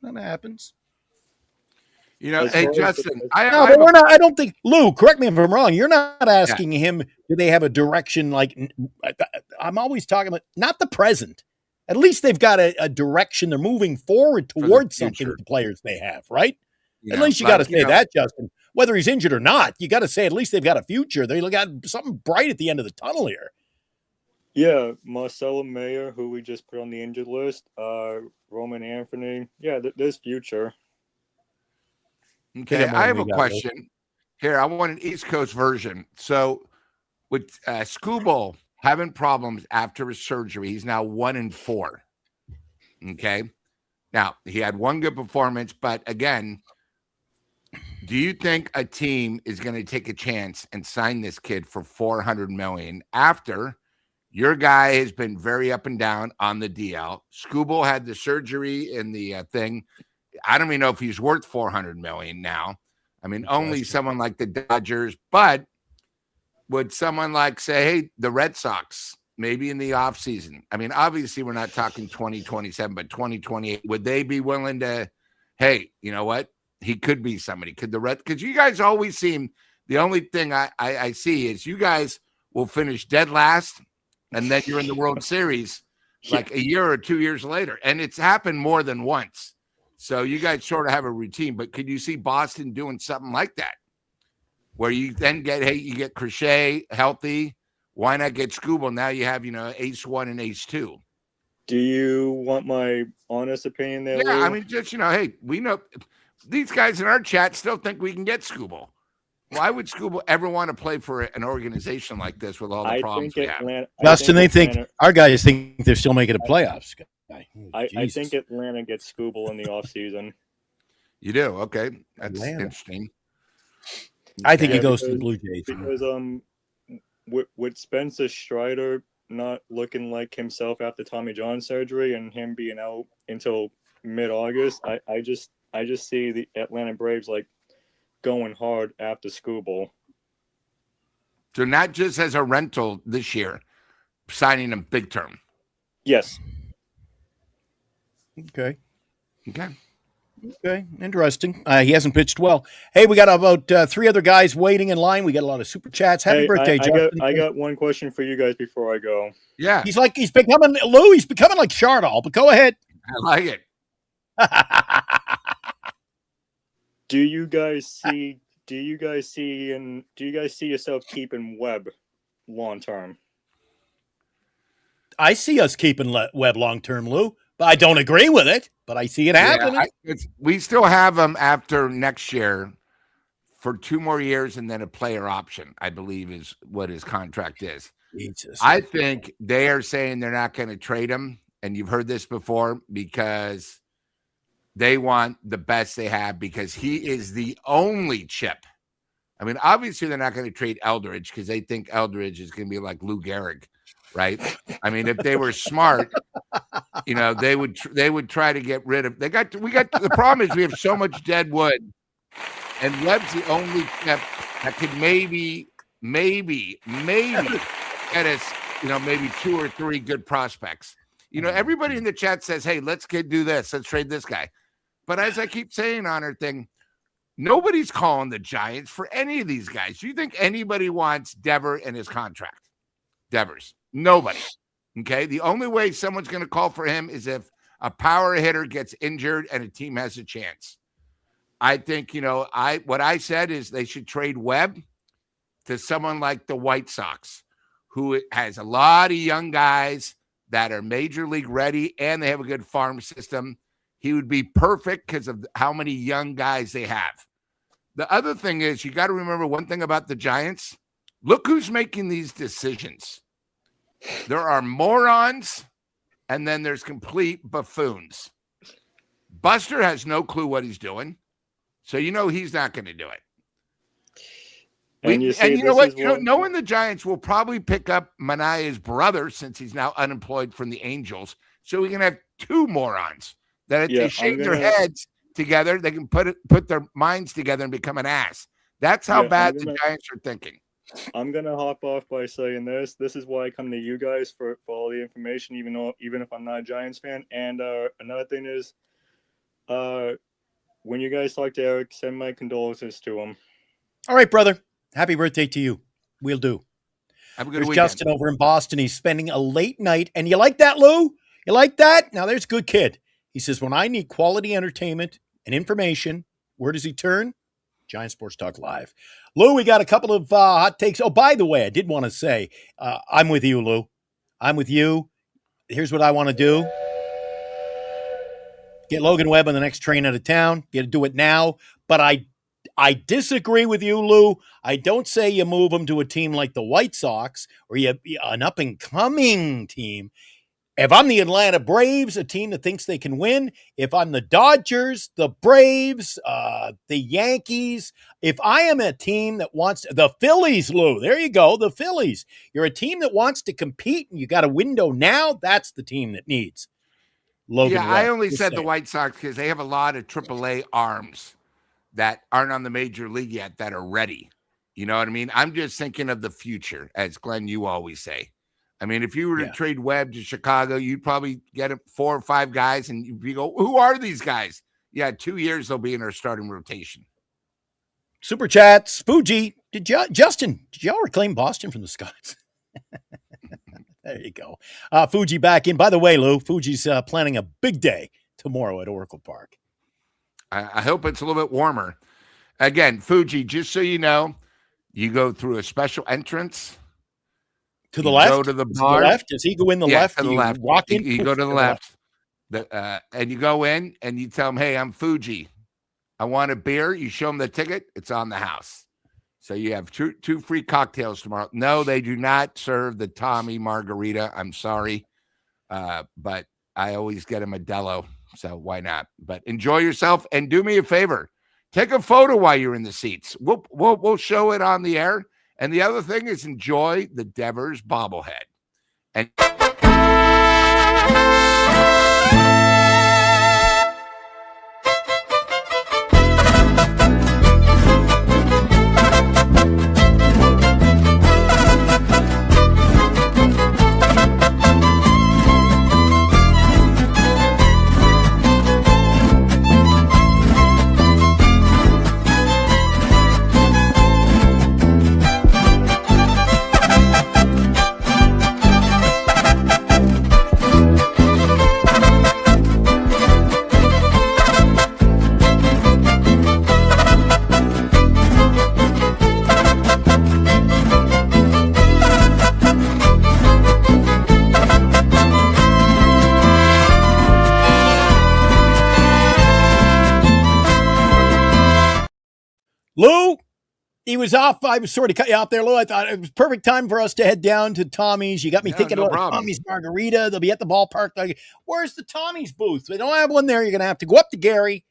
Hey, Justin, I don't think, Lou, correct me if I'm wrong. You're not asking him, do they have a direction? Like, I'm always talking about not the present. At least they've got a direction. They're moving forward towards something with the players they have, right? At least you got to say that, Justin. Whether he's injured or not, you got to say at least they've got a future. They got something bright at the end of the tunnel here. Yeah, Marcelo Mayer, who we just put on the injured list, Roman Anthony. Yeah, there's future. Okay, I have a question. Here, I want an East Coast version. So with Skubal having problems after his surgery, he's now 1-4. Okay. Now, he had one good performance, but again, Do you think a team is going to take a chance and sign this kid for $400 million after your guy has been very up and down on the DL? Skubal had the surgery and the thing. I don't even know if he's worth $400 million now. I mean, only someone like the Dodgers, but would someone like say, hey, the Red Sox, maybe in the offseason? I mean, obviously we're not talking 2027, but 2028. Would they be willing to, hey, you know what? He could be somebody. Could the Red, because you guys always seem, the only thing I see is you guys will finish dead last, and then you're in the World Series like a year or 2 years later. And it's happened more than once. So you guys sort of have a routine, but could you see Boston doing something like that? Where you then get, hey, you get Crochet healthy. Why not get Skubal? Now you have, ace one and ace two. Do you want my honest opinion there, Yeah, Lou? I mean, just, hey, we know these guys in our chat still think we can get Skubal. Why would Skubal ever want to play for an organization like this with all the problems we have? Justin, our guys think they're still making the playoffs. I think Atlanta gets Skubal in the offseason. You do? Okay. That's interesting. I think he goes to the Blue Jays. Because with Spencer Strider not looking like himself after Tommy John surgery and him being out until mid-August, I just see the Atlanta Braves like going hard after Skubal. So not just as a rental this year, signing him big term. Yes. Okay. Interesting. He hasn't pitched well. Hey, we got about 3 other guys waiting in line. We got a lot of super chats. Happy birthday, Justin. I got one question for you guys before I go. Yeah. He's becoming like Chardall, but go ahead. I like it. Do you guys see yourself keeping Webb long term? I see us keeping Webb long term, Lou, but I don't agree with it. But I see it happening. We still have him after next year for 2 more years and then a player option, I believe is what his contract is. Jesus. I think they are saying they're not going to trade him. And you've heard this before because they want the best they have because he is the only chip. I mean, obviously they're not going to trade Eldridge because they think Eldridge is going to be like Lou Gehrig, right? I mean, if they were smart, they would try to get rid of. The problem is we have so much dead wood, and Webb's the only chip that could maybe get us, maybe 2 or 3 good prospects. Everybody in the chat says, hey, let's do this. Let's trade this guy. But as I keep saying on our thing, nobody's calling the Giants for any of these guys. Do you think anybody wants Devers in his contract? Devers. Nobody. Okay? The only way someone's going to call for him is if a power hitter gets injured and a team has a chance. I think, what I said is they should trade Webb to someone like the White Sox, who has a lot of young guys that are major league ready and they have a good farm system. He would be perfect because of how many young guys they have. The other thing is you got to remember one thing about the Giants. Look who's making these decisions. There are morons and then there's complete buffoons. Buster has no clue what he's doing. So he's not going to do it. And you know what? Knowing the Giants will probably pick up Manaea's brother since he's now unemployed from the Angels. So we can have 2 morons that if they shake their heads together, they can put their minds together and become an ass. That's how bad the Giants are thinking. I'm going to hop off by saying this. This is why I come to you guys for all the information, even if I'm not a Giants fan. And another thing is, when you guys talk to Eric, send my condolences to him. All right, brother. Happy birthday to you. We'll do. Have a good There's weekend. Justin over in Boston. He's spending a late night. And you like that, Lou? You like that? Now, there's a good kid. He says, when I need quality entertainment and information, where does he turn? Giants Sports Talk Live. Lou, we got a couple of hot takes. Oh, by the way, I did want to say, I'm with you, Lou. I'm with you. Here's what I want to do. Get Logan Webb on the next train out of town. Get to do it now. But I disagree with you, Lou. I don't say you move him to a team like the White Sox or an up-and-coming team. If I'm the Atlanta Braves, a team that thinks they can win, if I'm the Dodgers, the Braves, the Yankees, if I am a team that wants the Phillies, Lou, there you go, the Phillies. You're a team that wants to compete and you got a window now, that's the team that needs Logan Yeah, I Webb. only Just said the saying. White Sox because they have a lot of AAA arms that aren't on the major league yet that are ready. You know what I mean? I'm just thinking of the future, as Glenn, you always say. I mean, if you were to trade Webb to Chicago, you'd probably get 4 or 5 guys, and you go, who are these guys? Yeah, 2 years they'll be in our starting rotation. Super chats. Fuji, Justin, did y'all reclaim Boston from the Scots? There you go. Fuji back in. By the way, Lou, Fuji's planning a big day tomorrow at Oracle Park. I hope it's a little bit warmer. Again, Fuji, just so you know, you go through a special entrance. To the left? Go to the bar. To the left? Does he go in the left? To the left. Walk in? You go to the left. And you go in and you tell him, hey, I'm Fuji. I want a beer. You show them the ticket. It's on the house. So you have two free cocktails tomorrow. No, they do not serve the Tommy Margarita. I'm sorry. But I always get a Modelo. So why not? But enjoy yourself and do me a favor. Take a photo while you're in the seats. We'll show it on the air. And the other thing is enjoy the Devers bobblehead. And Lou, he was off. I was sort of cut you off there, Lou. I thought it was perfect time for us to head down to Tommy's. You got me thinking about Tommy's Margarita. They'll be at the ballpark. Like, where's the Tommy's booth? They don't have one there. You're going to have to go up to Gary,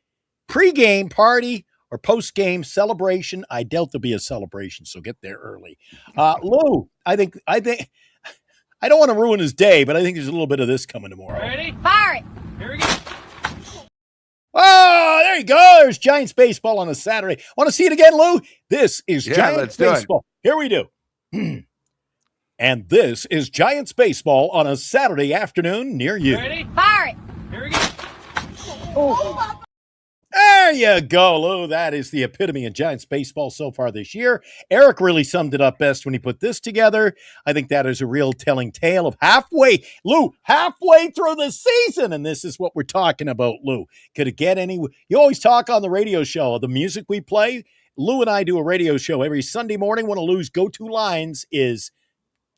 pre-game party or post-game celebration. I doubt there'll be a celebration, so get there early. Lou, I think I don't want to ruin his day, but I think there's a little bit of this coming tomorrow. Ready? Fire it. Here we go. Oh, there you go. There's Giants baseball on a Saturday. Want to see it again, Lou? This is Giants baseball. Here we do. And this is Giants baseball on a Saturday afternoon near you. Ready? Fire it. Here we go. There you go, Lou. That is the epitome of Giants baseball so far this year. Eric really summed it up best when he put this together. I think that is a real telling tale of halfway through the season. And this is what we're talking about, Lou. Could it get any? You always talk on the radio show of the music we play. Lou and I do a radio show every Sunday morning. One of Lou's go-to lines is,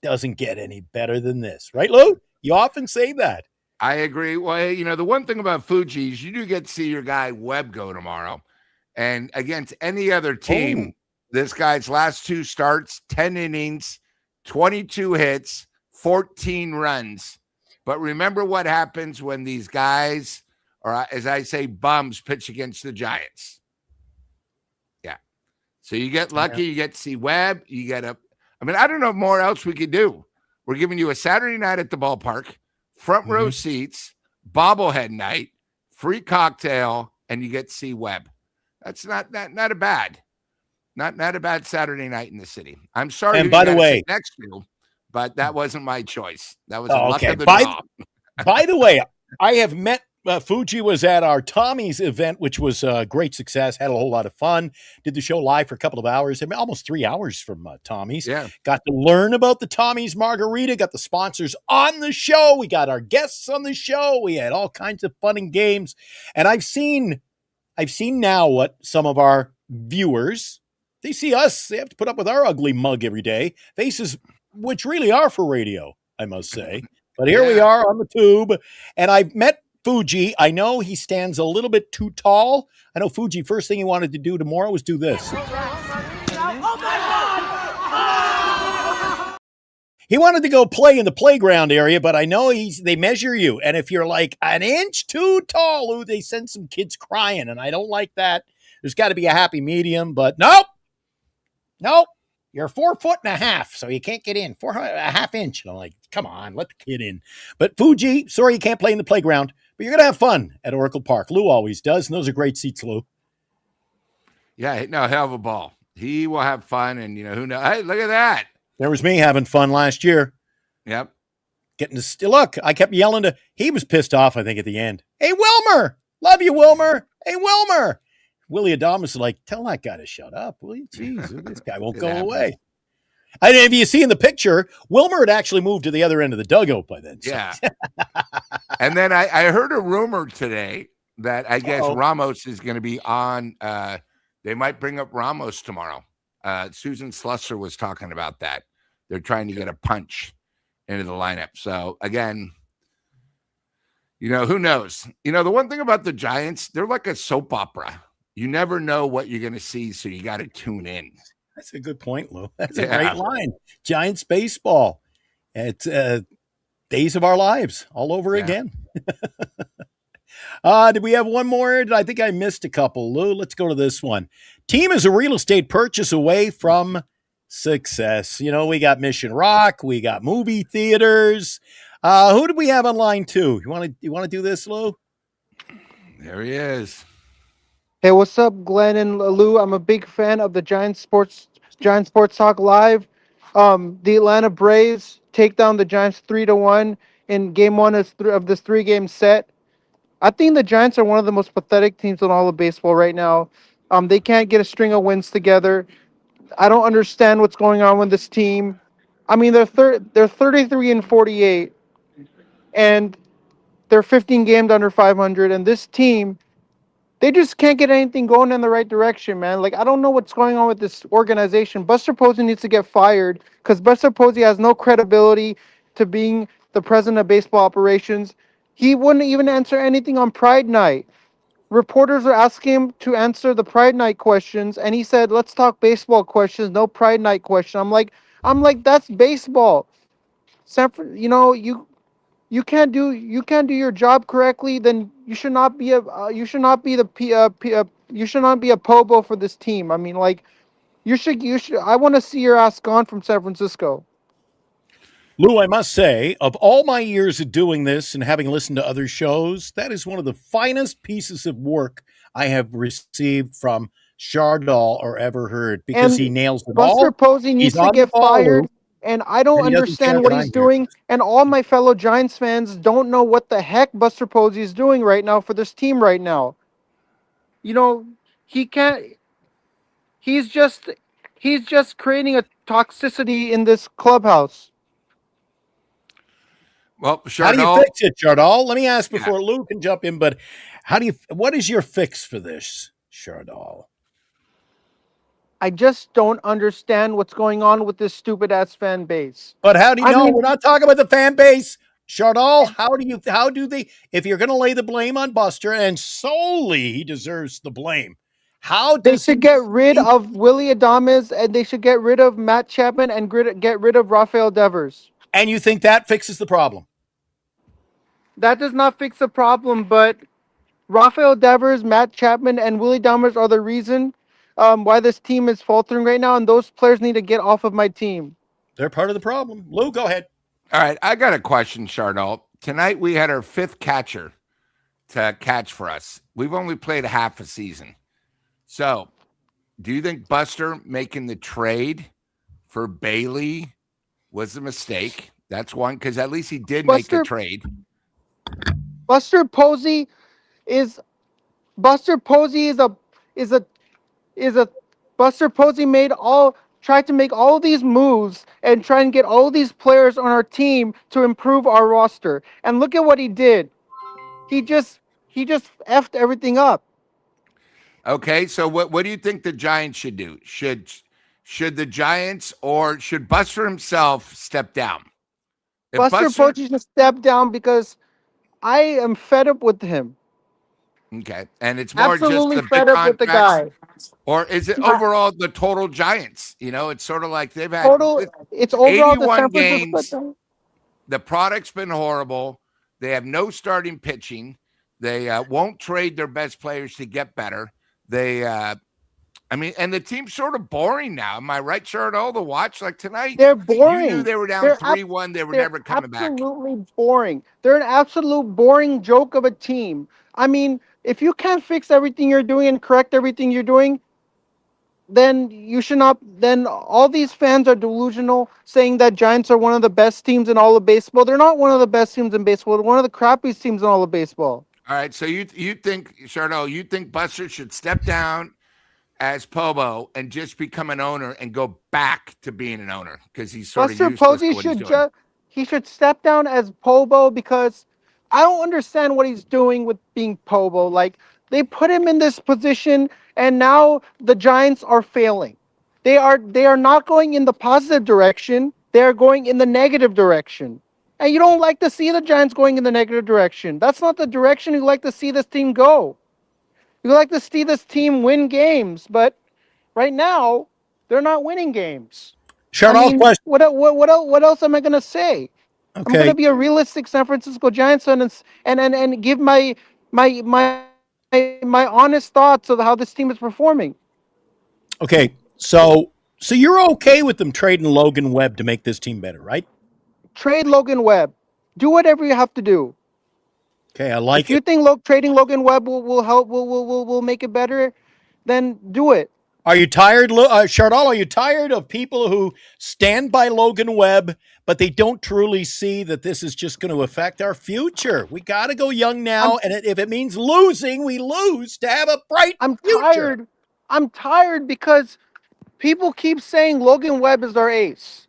doesn't get any better than this. Right, Lou? You often say that. I agree. Well, you know, the one thing about Fuji is you do get to see your guy Webb go tomorrow. And against any other team, this guy's last 2 starts, 10 innings, 22 hits, 14 runs. But remember what happens when these guys, or as I say, bums, pitch against the Giants. Yeah. So you get lucky, you get to see Webb, you get I don't know more else we could do. We're giving you a Saturday night at the ballpark, front row seats, bobblehead night, free cocktail, and you get to see Webb. That's not a bad Saturday night in the city. I'm sorry. And by the way, next to you, but that wasn't my choice. That was a luck of the draw. draw. By the way, I have met Fuji was at our Tommy's event, which was a great success. Had a whole lot of fun. Did the show live for a couple of hours. I mean, almost 3 hours from Tommy's. Yeah. Got to learn about the Tommy's Margarita. Got the sponsors on the show. We got our guests on the show. We had all kinds of fun and games. And I've seen now what some of our viewers, they see us. They have to put up with our ugly mug every day. Faces, which really are for radio, I must say. But here we are on the tube. And I've met Fuji. I know he stands a little bit too tall. I know Fuji, first thing he wanted to do tomorrow was do this. He wanted to go play in the playground area, but I know they measure you. And if you're like an inch too tall, ooh, they send some kids crying. And I don't like that. There's got to be a happy medium, but nope. You're 4.5 feet, so you can't get in. 4.5 inches. And I'm like, come on, let the kid in. But Fuji, sorry you can't play in the playground, but you're going to have fun at Oracle Park. Lou always does, and those are great seats, Lou. Yeah, no, hell of a ball. He will have fun, and who knows? Hey, look at that. There was me having fun last year. Yep. Getting to look, I kept yelling he was pissed off, I think, at the end. Hey, Wilmer! Love you, Wilmer! Hey, Wilmer! Willie Adamas is like, tell that guy to shut up, will you? Jeez, this guy won't go away. If you see in the picture, Wilmer had actually moved to the other end of the dugout by then. So. Yeah. And then I heard a rumor today that I guess Ramos is going to be on. They might bring up Ramos tomorrow. Susan Slusser was talking about that. They're trying to get a punch into the lineup. So, again, who knows? The one thing about the Giants, they're like a soap opera. You never know what you're going to see, so you got to tune in. That's a good point, Lou. That's a great line. Giants baseball. It's days of our lives all over again. Did we have one more? I think I missed a couple, Lou. Let's go to this one. Team is a real estate purchase away from success. We got Mission Rock. We got movie theaters. Who do we have on line two? You want to do this, Lou? There he is. Hey, what's up, Glenn and Lou? I'm a big fan of the Giants Sports Talk Live. The Atlanta Braves take down the Giants 3-1 in Game 1 of this 3-game set. I think the Giants are one of the most pathetic teams in all of baseball right now. They can't get a string of wins together. I don't understand what's going on with this team. I mean, they're 33-48, and they're 15 games under 500. And this team, they just can't get anything going in the right direction, man. Like, I don't know what's going on with this organization. Buster Posey needs to get fired because Buster Posey has no credibility to being the president of baseball operations. He wouldn't even answer anything on Pride Night. Reporters were asking him to answer the Pride Night questions, and he said, "Let's talk baseball questions, no Pride Night question." I'm like, that's baseball. You can't do your job correctly, then you should not be a pobo for this team. I mean, like, you should. I want to see your ass gone from San Francisco. Lou, I must say, of all my years of doing this and having listened to other shows, that is one of the finest pieces of work I have received from Chardal or ever heard, because he nails it all. Buster Posey needs to get fired, and I don't understand what he's doing. And all my fellow Giants fans don't know what the heck Buster Posey is doing right now for this team right now. He can't. He's just creating a toxicity in this clubhouse. Well, how do you fix it, Chardal? Let me ask before Lou can jump in, but what is your fix for this, Chardal? I just don't understand what's going on with this stupid ass fan base. But how do you know? We're not talking about the fan base, Chardal. How do they, if you're going to lay the blame on Buster, and solely he deserves the blame, they should get rid of Willie Adames, and they should get rid of Matt Chapman and get rid of Rafael Devers. And you think that fixes the problem? That does not fix the problem, but Rafael Devers, Matt Chapman, and Willie Adames are the reason why this team is faltering right now, and those players need to get off of my team. They're part of the problem. Lou, go ahead. All right, I got a question, Chardal. Tonight we had our fifth catcher to catch for us. We've only played half a season. So, do you think Buster making the trade for Bailey was a mistake? That's one, because at least he did make the trade. Buster Posey Buster Posey tried to make all these moves and try and get all these players on our team to improve our roster. And look at what he did. He just effed everything up. Okay, so what do you think the Giants should do? Should the Giants, or should Buster himself step down? Buster Posey should step down because I am fed up with him. Okay, and it's more absolutely just fed up with the guy. Or is it overall the total Giants? It's sort of like they've had It's overall the 81 San Francisco. games. The product's been horrible. They have no starting pitching. They won't trade their best players to get better. And the team's sort of boring now. Am I right, Shardo, to watch? Like tonight, they're boring. You knew they were down 3-1. They were never coming back. Absolutely boring. They're an absolute boring joke of a team. I mean, if you can't fix everything you're doing and correct everything you're doing, then you should not. Then all these fans are delusional, saying that Giants are one of the best teams in all of baseball. They're not one of the best teams in baseball. They're one of the crappiest teams in all of baseball. All right, so you think, Shardo, you think Buster should step down as Pobo and just become an owner and go back to being an owner because he's sort Buster of useless Posey to what he's doing. he should step down as Pobo because I don't understand what he's doing with being Pobo. Like, they put him in this position and now the Giants are failing. They are not going in the positive direction. They are going in the negative direction. And you don't like to see the Giants going in the negative direction. That's not the direction you like to see this team go. You like to see this team win games, but right now they're not winning games. Shardo's question. What else am I going to say? Okay. I'm going to be a realistic San Francisco Giants fan and give my honest thoughts of how this team is performing. Okay, so you're okay with them trading Logan Webb to make this team better, right? Trade Logan Webb. Do whatever you have to do. Okay, I like it. If you think trading Logan Webb will help, will make it better, then do it. Are you tired, Chardal? Are you tired of people who stand by Logan Webb, but they don't truly see that this is just going to affect our future? We got to go young now, and if it means losing, we lose to have a bright future. I'm tired because people keep saying Logan Webb is our ace.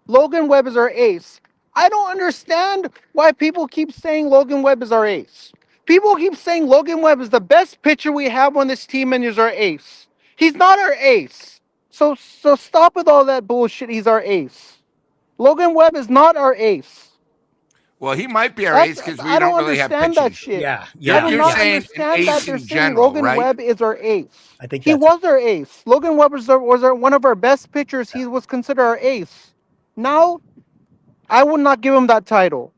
Logan Webb is our ace. I don't understand why people keep saying Logan Webb is our ace. People keep saying Logan Webb is the best pitcher we have on this team and is our ace. He's not our ace. So stop with all that bullshit. He's our ace. Logan Webb is not our ace. Well, he might be our ace because we don't really have pitching. That shit. Yeah. I do You're not saying understand an ace that they're in saying general, Logan right? Webb is our ace. I think he was our ace. Logan Webb was one of our best pitchers. He was considered our ace. Now, I would not give him that title.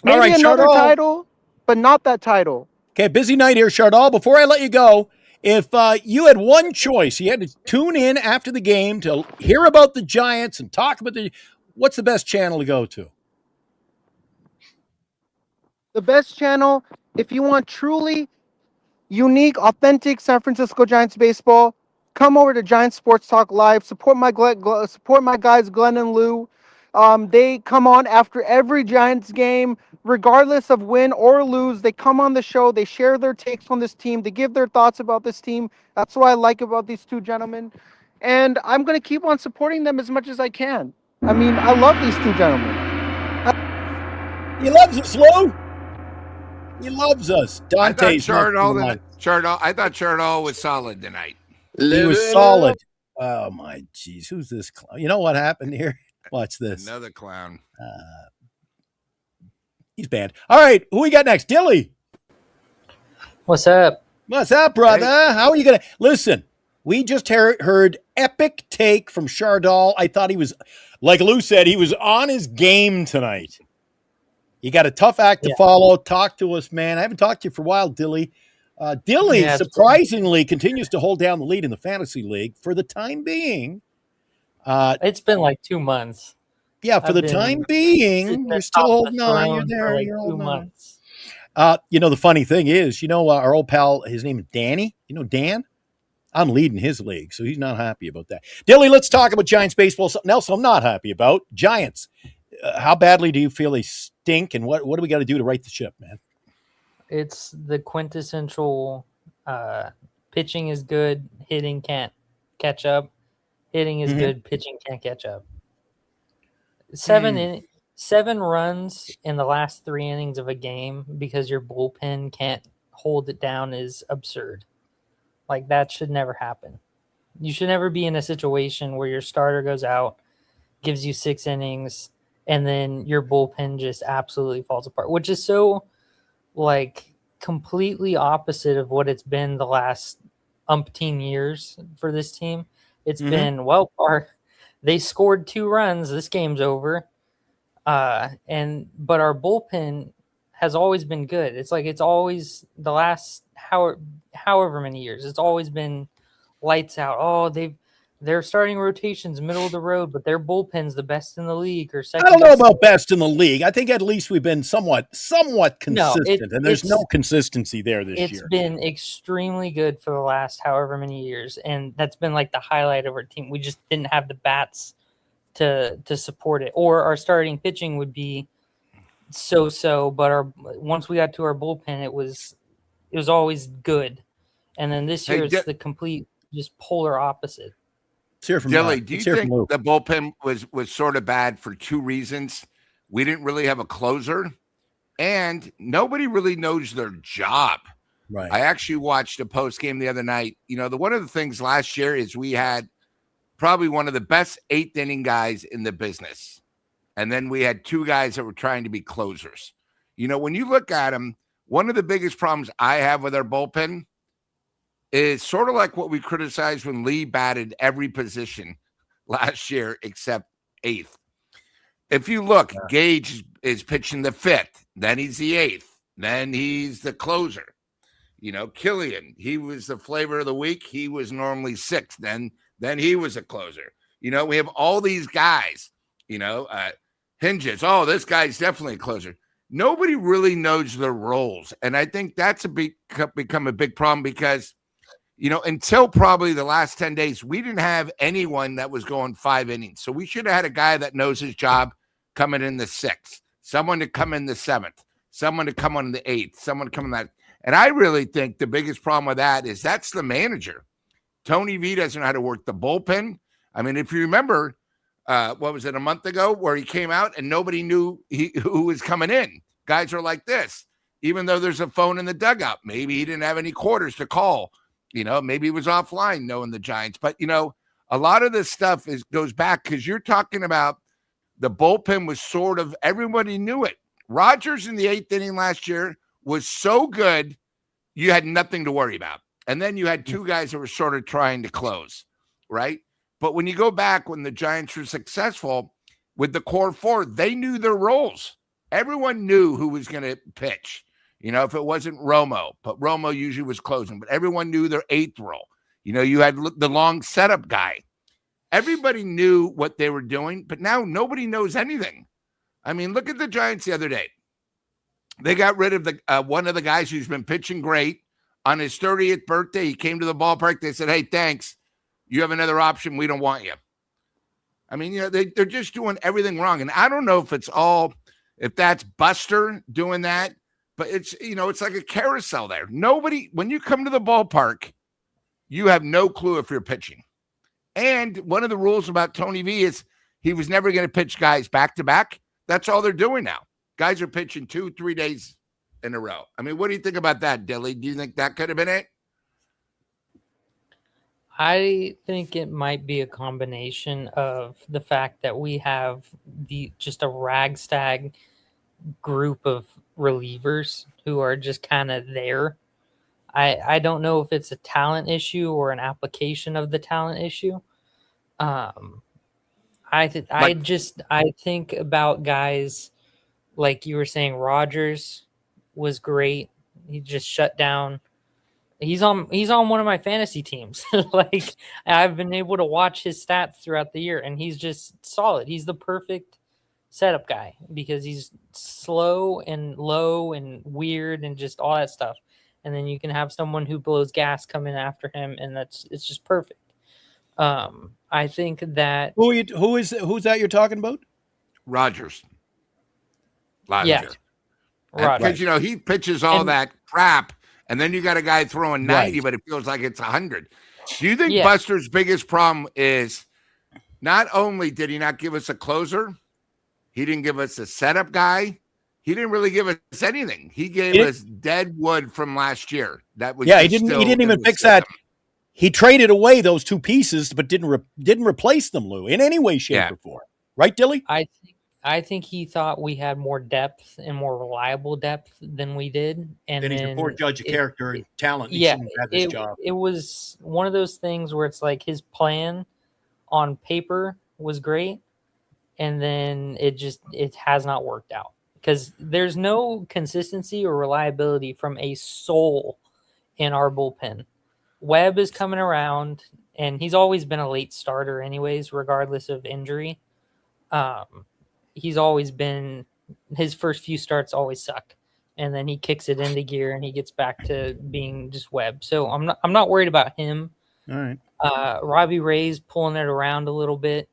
Maybe another title, but not that title. Okay, busy night here, Chardal. Before I let you go, if you had one choice, you had to tune in after the game to hear about the Giants and talk about what's the best channel to go to? The best channel, if you want truly unique, authentic San Francisco Giants baseball, come over to Giants Sports Talk Live. Support my guys, Glenn and Lou. They come on after every Giants game, regardless of win or lose. They come on the show. They share their takes on this team. They give their thoughts about this team. That's what I like about these two gentlemen. And I'm going to keep on supporting them as much as I can. I mean, I love these two gentlemen. He loves us, Lou. He loves us. Dante's I thought Chardal was solid tonight. He was solid. Oh, my jeez. Who's this clown? You know what happened here? Watch this. Another clown. He's bad. All right. Who we got next? Dilly. What's up? What's up, brother? Hey. How are you going to... Listen, we just heard epic take from Chardal. I thought he was, like Lou said, he was on his game tonight. You got a tough act to follow. Talk to us, man. I haven't talked to you for a while, Dilly. Dilly surprisingly continues to hold down the lead in the fantasy league for the time being. It's been like 2 months. Yeah, for the time being, you're still holding on. You're there. Like you're 2 months. The funny thing is, our old pal, his name is Danny. You know Dan? I'm leading his league, so he's not happy about that. Dilly, let's talk about Giants baseball. Something else I'm not happy about. Giants. How badly do you feel they stink, and what do we got to do to right the ship, man? It's the quintessential pitching is good, hitting can't catch up. Hitting is good, pitching can't catch up. 7 runs in the last 3 innings of a game because your bullpen can't hold it down is absurd. Like, that should never happen. You should never be in a situation where your starter goes out, gives you 6 innings, and then your bullpen just absolutely falls apart, which is so, completely opposite of what it's been the last umpteen years for this team. It's Mhm. been they scored 2 runs. This game's over. But our bullpen has always been good. It's like it's always the last however many years. It's always been lights out. Oh, they're starting rotations middle of the road, but their bullpen's the best in the league or I second. don't know about best in the league. I think at least we've been somewhat consistent, and there's no consistency there this year. It's been extremely good for the last however many years, and that's been like the highlight of our team. We just didn't have the bats to support it, or our starting pitching would be so. But once we got to our bullpen, it was always good, and then this year it's the complete just polar opposite. Let's hear from Dilly. Do you think the bullpen was sort of bad for 2 reasons? We didn't really have a closer, and nobody really knows their job. Right. I actually watched a post game the other night. One of the things last year is we had probably one of the best 8th inning guys in the business. And then we had 2 guys that were trying to be closers. When you look at them, one of the biggest problems I have with our bullpen is sort of like what we criticized when Lee batted every position last year except 8th. If you look, Gage is pitching the 5th, then he's the 8th, then he's the closer. Killian, he was the flavor of the week. He was normally 6th, then he was a closer. We have all these guys, Hinges. Oh, this guy's definitely a closer. Nobody really knows their roles. And I think that's become a big problem because, until probably the last 10 days, we didn't have anyone that was going 5 innings. So we should have had a guy that knows his job coming in the 6th, someone to come in the 7th, someone to come on the 8th, someone to come in that. And I really think the biggest problem with that is that's the manager. Tony V doesn't know how to work the bullpen. I mean, if you remember, what was it, a month ago where he came out and nobody knew who was coming in? Guys are like this, even though there's a phone in the dugout. Maybe he didn't have any quarters to call. Maybe he was offline knowing the Giants. But, a lot of this stuff goes back because you're talking about the bullpen was sort of, everybody knew it. Rogers in the 8th inning last year was so good, you had nothing to worry about. And then you had 2 guys that were sort of trying to close, right? But when you go back, when the Giants were successful with the core 4, they knew their roles. Everyone knew who was going to pitch. If it wasn't Romo, but Romo usually was closing, but everyone knew their 8th role. You had the long setup guy. Everybody knew what they were doing, but now nobody knows anything. I mean, look at the Giants the other day. They got rid of one of the guys who's been pitching great. On his 30th birthday, he came to the ballpark. They said, hey, thanks. You have another option. We don't want you. I mean, they're just doing everything wrong. And I don't know if that's Buster doing that, but it's like a carousel there. Nobody, when you come to the ballpark, you have no clue if you're pitching. And one of the rules about Tony V is he was never going to pitch guys back to back. That's all they're doing now. Guys are pitching 2-3 days in a row. I mean, what do you think about that, Dilly? Do you think that could have been it? I think it might be a combination of the fact that we have just a ragtag group of relievers who are just kind of there. I don't know if it's a talent issue or an application of the talent issue. I think about guys like you were saying. Rogers was great. He just shut down. He's on one of my fantasy teams. Like, I've been able to watch his stats throughout the year, and he's just solid. He's the perfect setup guy because he's slow and low and weird and just all that stuff. And then you can have someone who blows gas come in after him, and it's just perfect. I think that who's that you're talking about? Rogers. Yeah. Because he pitches all that crap, and then you got a guy throwing 90, but it feels like it's 100. Do you think Buster's biggest problem is not only did he not give us a closer, he didn't give us a setup guy, he didn't really give us anything. He gave us dead wood from last year. That was he didn't even fix that. He traded away those 2 pieces, but didn't replace them, Lou, in any way, shape, or form. Right, Dilly? I I think he thought we had more depth and more reliable depth than we did. And Then he's a poor judge of character and talent. And he shouldn't have this job. It was one of those things where it's like his plan on paper was great, and then it has not worked out because there's no consistency or reliability from a soul in our bullpen. Webb is coming around, and he's always been a late starter anyways, regardless of injury. He's always been, his first few starts always suck, and then he kicks it into gear and he gets back to being just Webb. So I'm not worried about him. All right. Robbie Ray's pulling it around a little bit.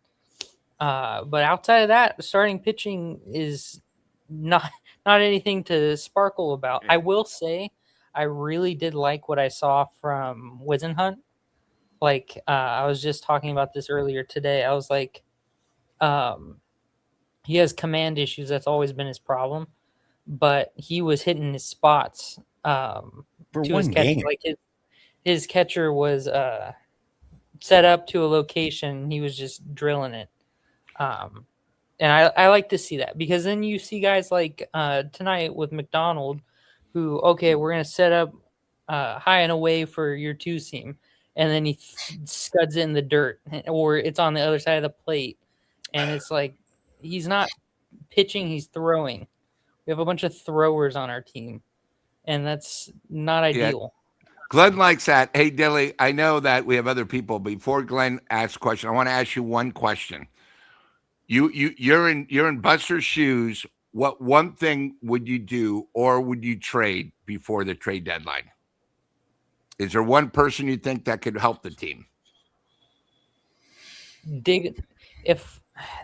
But outside of that, starting pitching is not anything to sparkle about. I will say I really did like what I saw from Wisenhunt. Like, I was just talking about this earlier today. I was like, he has command issues. That's always been his problem. But he was hitting his spots For to one his catcher. game. Like his catcher was set up to a location. He was just drilling it. And I like to see that because then you see guys like tonight with McDonald who, okay, we're going to set up high and away for your two seam. And then he scuds it in the dirt or it's on the other side of the plate. And it's like, he's not pitching, he's throwing. We have a bunch of throwers on our team, and that's not ideal. Glenn likes that. Hey, Dilly, I know that we have other people. Before Glenn asks a question, I want to ask you one question. You're in Buster's shoes. What one thing would you do or would you trade before the trade deadline? Is there one person you think that could help the team? If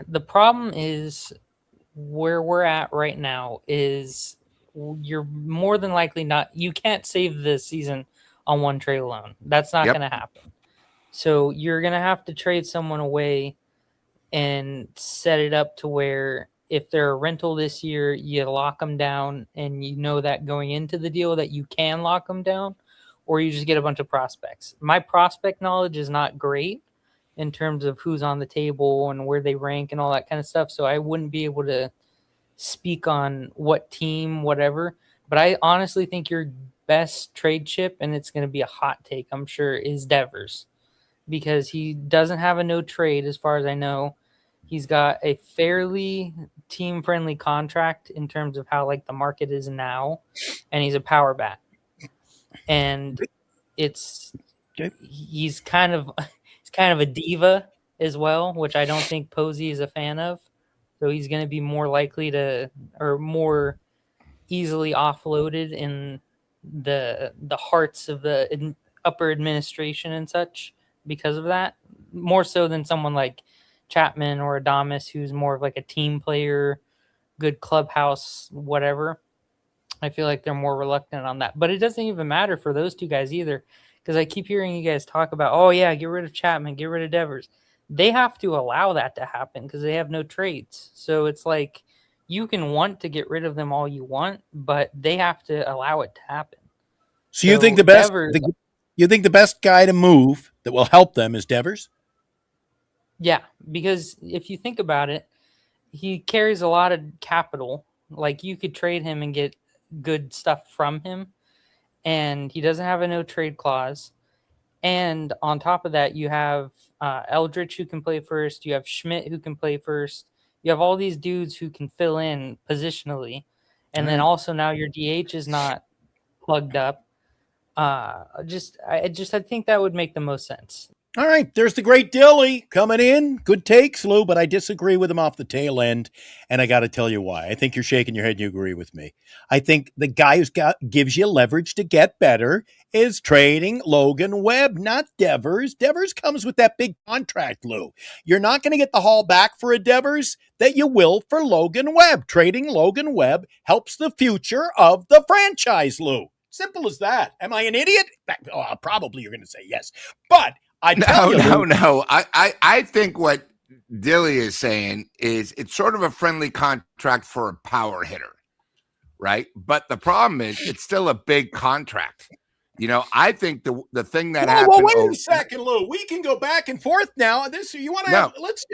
the problem is where we're at right now is you're more than likely not, you can't save the season on one trade alone. That's not going to happen. So you're going to have to trade someone away and set it up to where if they're a rental this year, you lock them down and you know that going into the deal that you can lock them down, or you just get a bunch of prospects. My prospect knowledge is not great in terms of who's on the table and where they rank and all that kind of stuff. So I wouldn't be able to speak on what team, whatever. But I honestly think your best trade chip, and it's going to be a hot take, I'm sure, is Devers. Because he doesn't have a no trade as far as I know. He's got a fairly team-friendly contract in terms of how like the market is now. And he's a power bat. And he's kind of a diva as well, which I don't think Posey is a fan of. So he's going to be more likely to, or more easily offloaded in the hearts of the upper administration and such because of that. More so than someone like Chapman or Adames, who's more of like a team player, good clubhouse, whatever. I feel like they're more reluctant on that. But it doesn't even matter for those two guys either. Because I keep hearing you guys talk about, oh, yeah, get rid of Chapman, get rid of Devers. They have to allow that to happen because they have no trades. So it's like you can want to get rid of them all you want, but they have to allow it to happen. So you think the best guy to move that will help them is Devers? Yeah, because if you think about it, he carries a lot of capital. Like you could trade him and get good stuff from him. And he doesn't have a no trade clause. And on top of that, you have Eldritch who can play first. You have Schmidt who can play first. You have all these dudes who can fill in positionally. And then also now your DH is not plugged up. I think that would make the most sense. All right, there's the great Dilly coming in. Good takes, Lou, but I disagree with him off the tail end, and I got to tell you why. I think you're shaking your head and you agree with me. I think the guy who's gives you leverage to get better is trading Logan Webb, not Devers. Devers comes with that big contract, Lou. You're not going to get the haul back for a Devers that you will for Logan Webb. Trading Logan Webb helps the future of the franchise, Lou. Simple as that. Am I an idiot? Probably you're going to say yes, but No. I think what Dilly is saying is it's sort of a friendly contract for a power hitter, right? But the problem is it's still a big contract. I think the thing that Well, happened. wait a second, Lou. We can go back and forth now. You want to No. have? Let's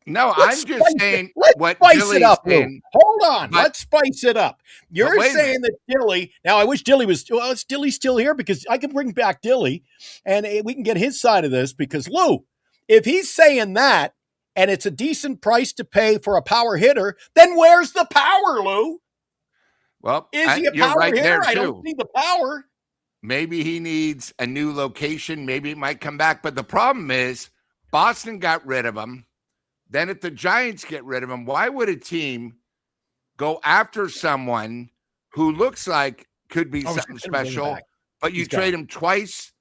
No, let's I'm just spice saying it. Let's what spice it Dilly's up, Lou. saying. Hold on. but- Let's spice it up. You're wait a minute. saying that Dilly. Now, I wish Dilly was. Well, is Dilly still here? Because I can bring back Dilly, and we can get his side of this. Because Lou, if he's saying that, and it's a decent price to pay for a power hitter, then where's the power, Lou? Well, Is he a you're power right hitter? there I too. don't see the power. Maybe he needs a new location. Maybe it might come back. But the problem is Boston got rid of him. Then if the Giants get rid of him, why would a team go after someone who looks like could be something special, but you trade him twice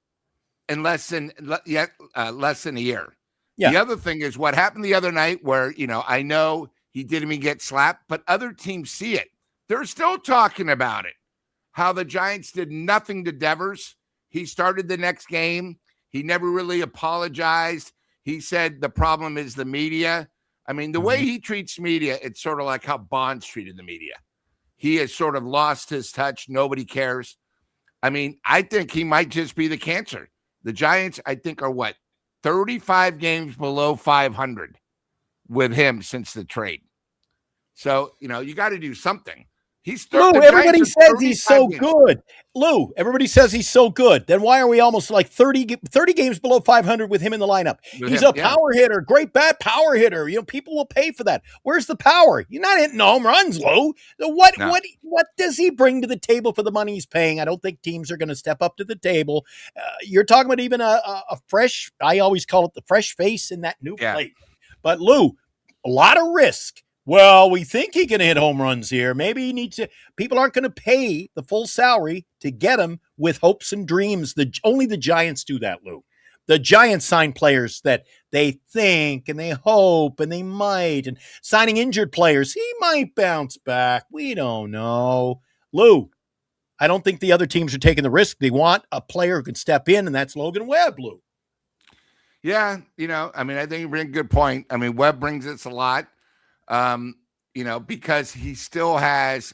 in less than a year? Yeah. The other thing is what happened the other night where, I know he didn't even get slapped, but other teams see it. They're still talking about it. How the Giants did nothing to Devers. He started the next game. He never really apologized. He said the problem is the media. I mean, the way he treats media, it's sort of like how Bonds treated the media. He has sort of lost his touch. Nobody cares. I mean, I think he might just be the cancer. The Giants, I think, are 35 games below 500 with him since the trade. So, you got to do something. Lou, everybody says he's so good. Lou, everybody says he's so good. Then why are we almost like 30 games below 500 with him in the lineup? He's a power hitter, great bat power hitter. People will pay for that. Where's the power? You're not hitting home runs, Lou. What does he bring to the table for the money he's paying? I don't think teams are going to step up to the table. You're talking about even a fresh, I always call it the fresh face in that new plate. But Lou, a lot of risk. Well, we think he can hit home runs here. Maybe he needs to. People aren't going to pay the full salary to get him with hopes and dreams. Only the Giants do that, Lou. The Giants sign players that they think and they hope and they might. And signing injured players, he might bounce back. We don't know. Lou, I don't think the other teams are taking the risk. They want a player who can step in, and that's Logan Webb, Lou. Yeah, I think you bring a good point. I mean, Webb brings us a lot. Because he still has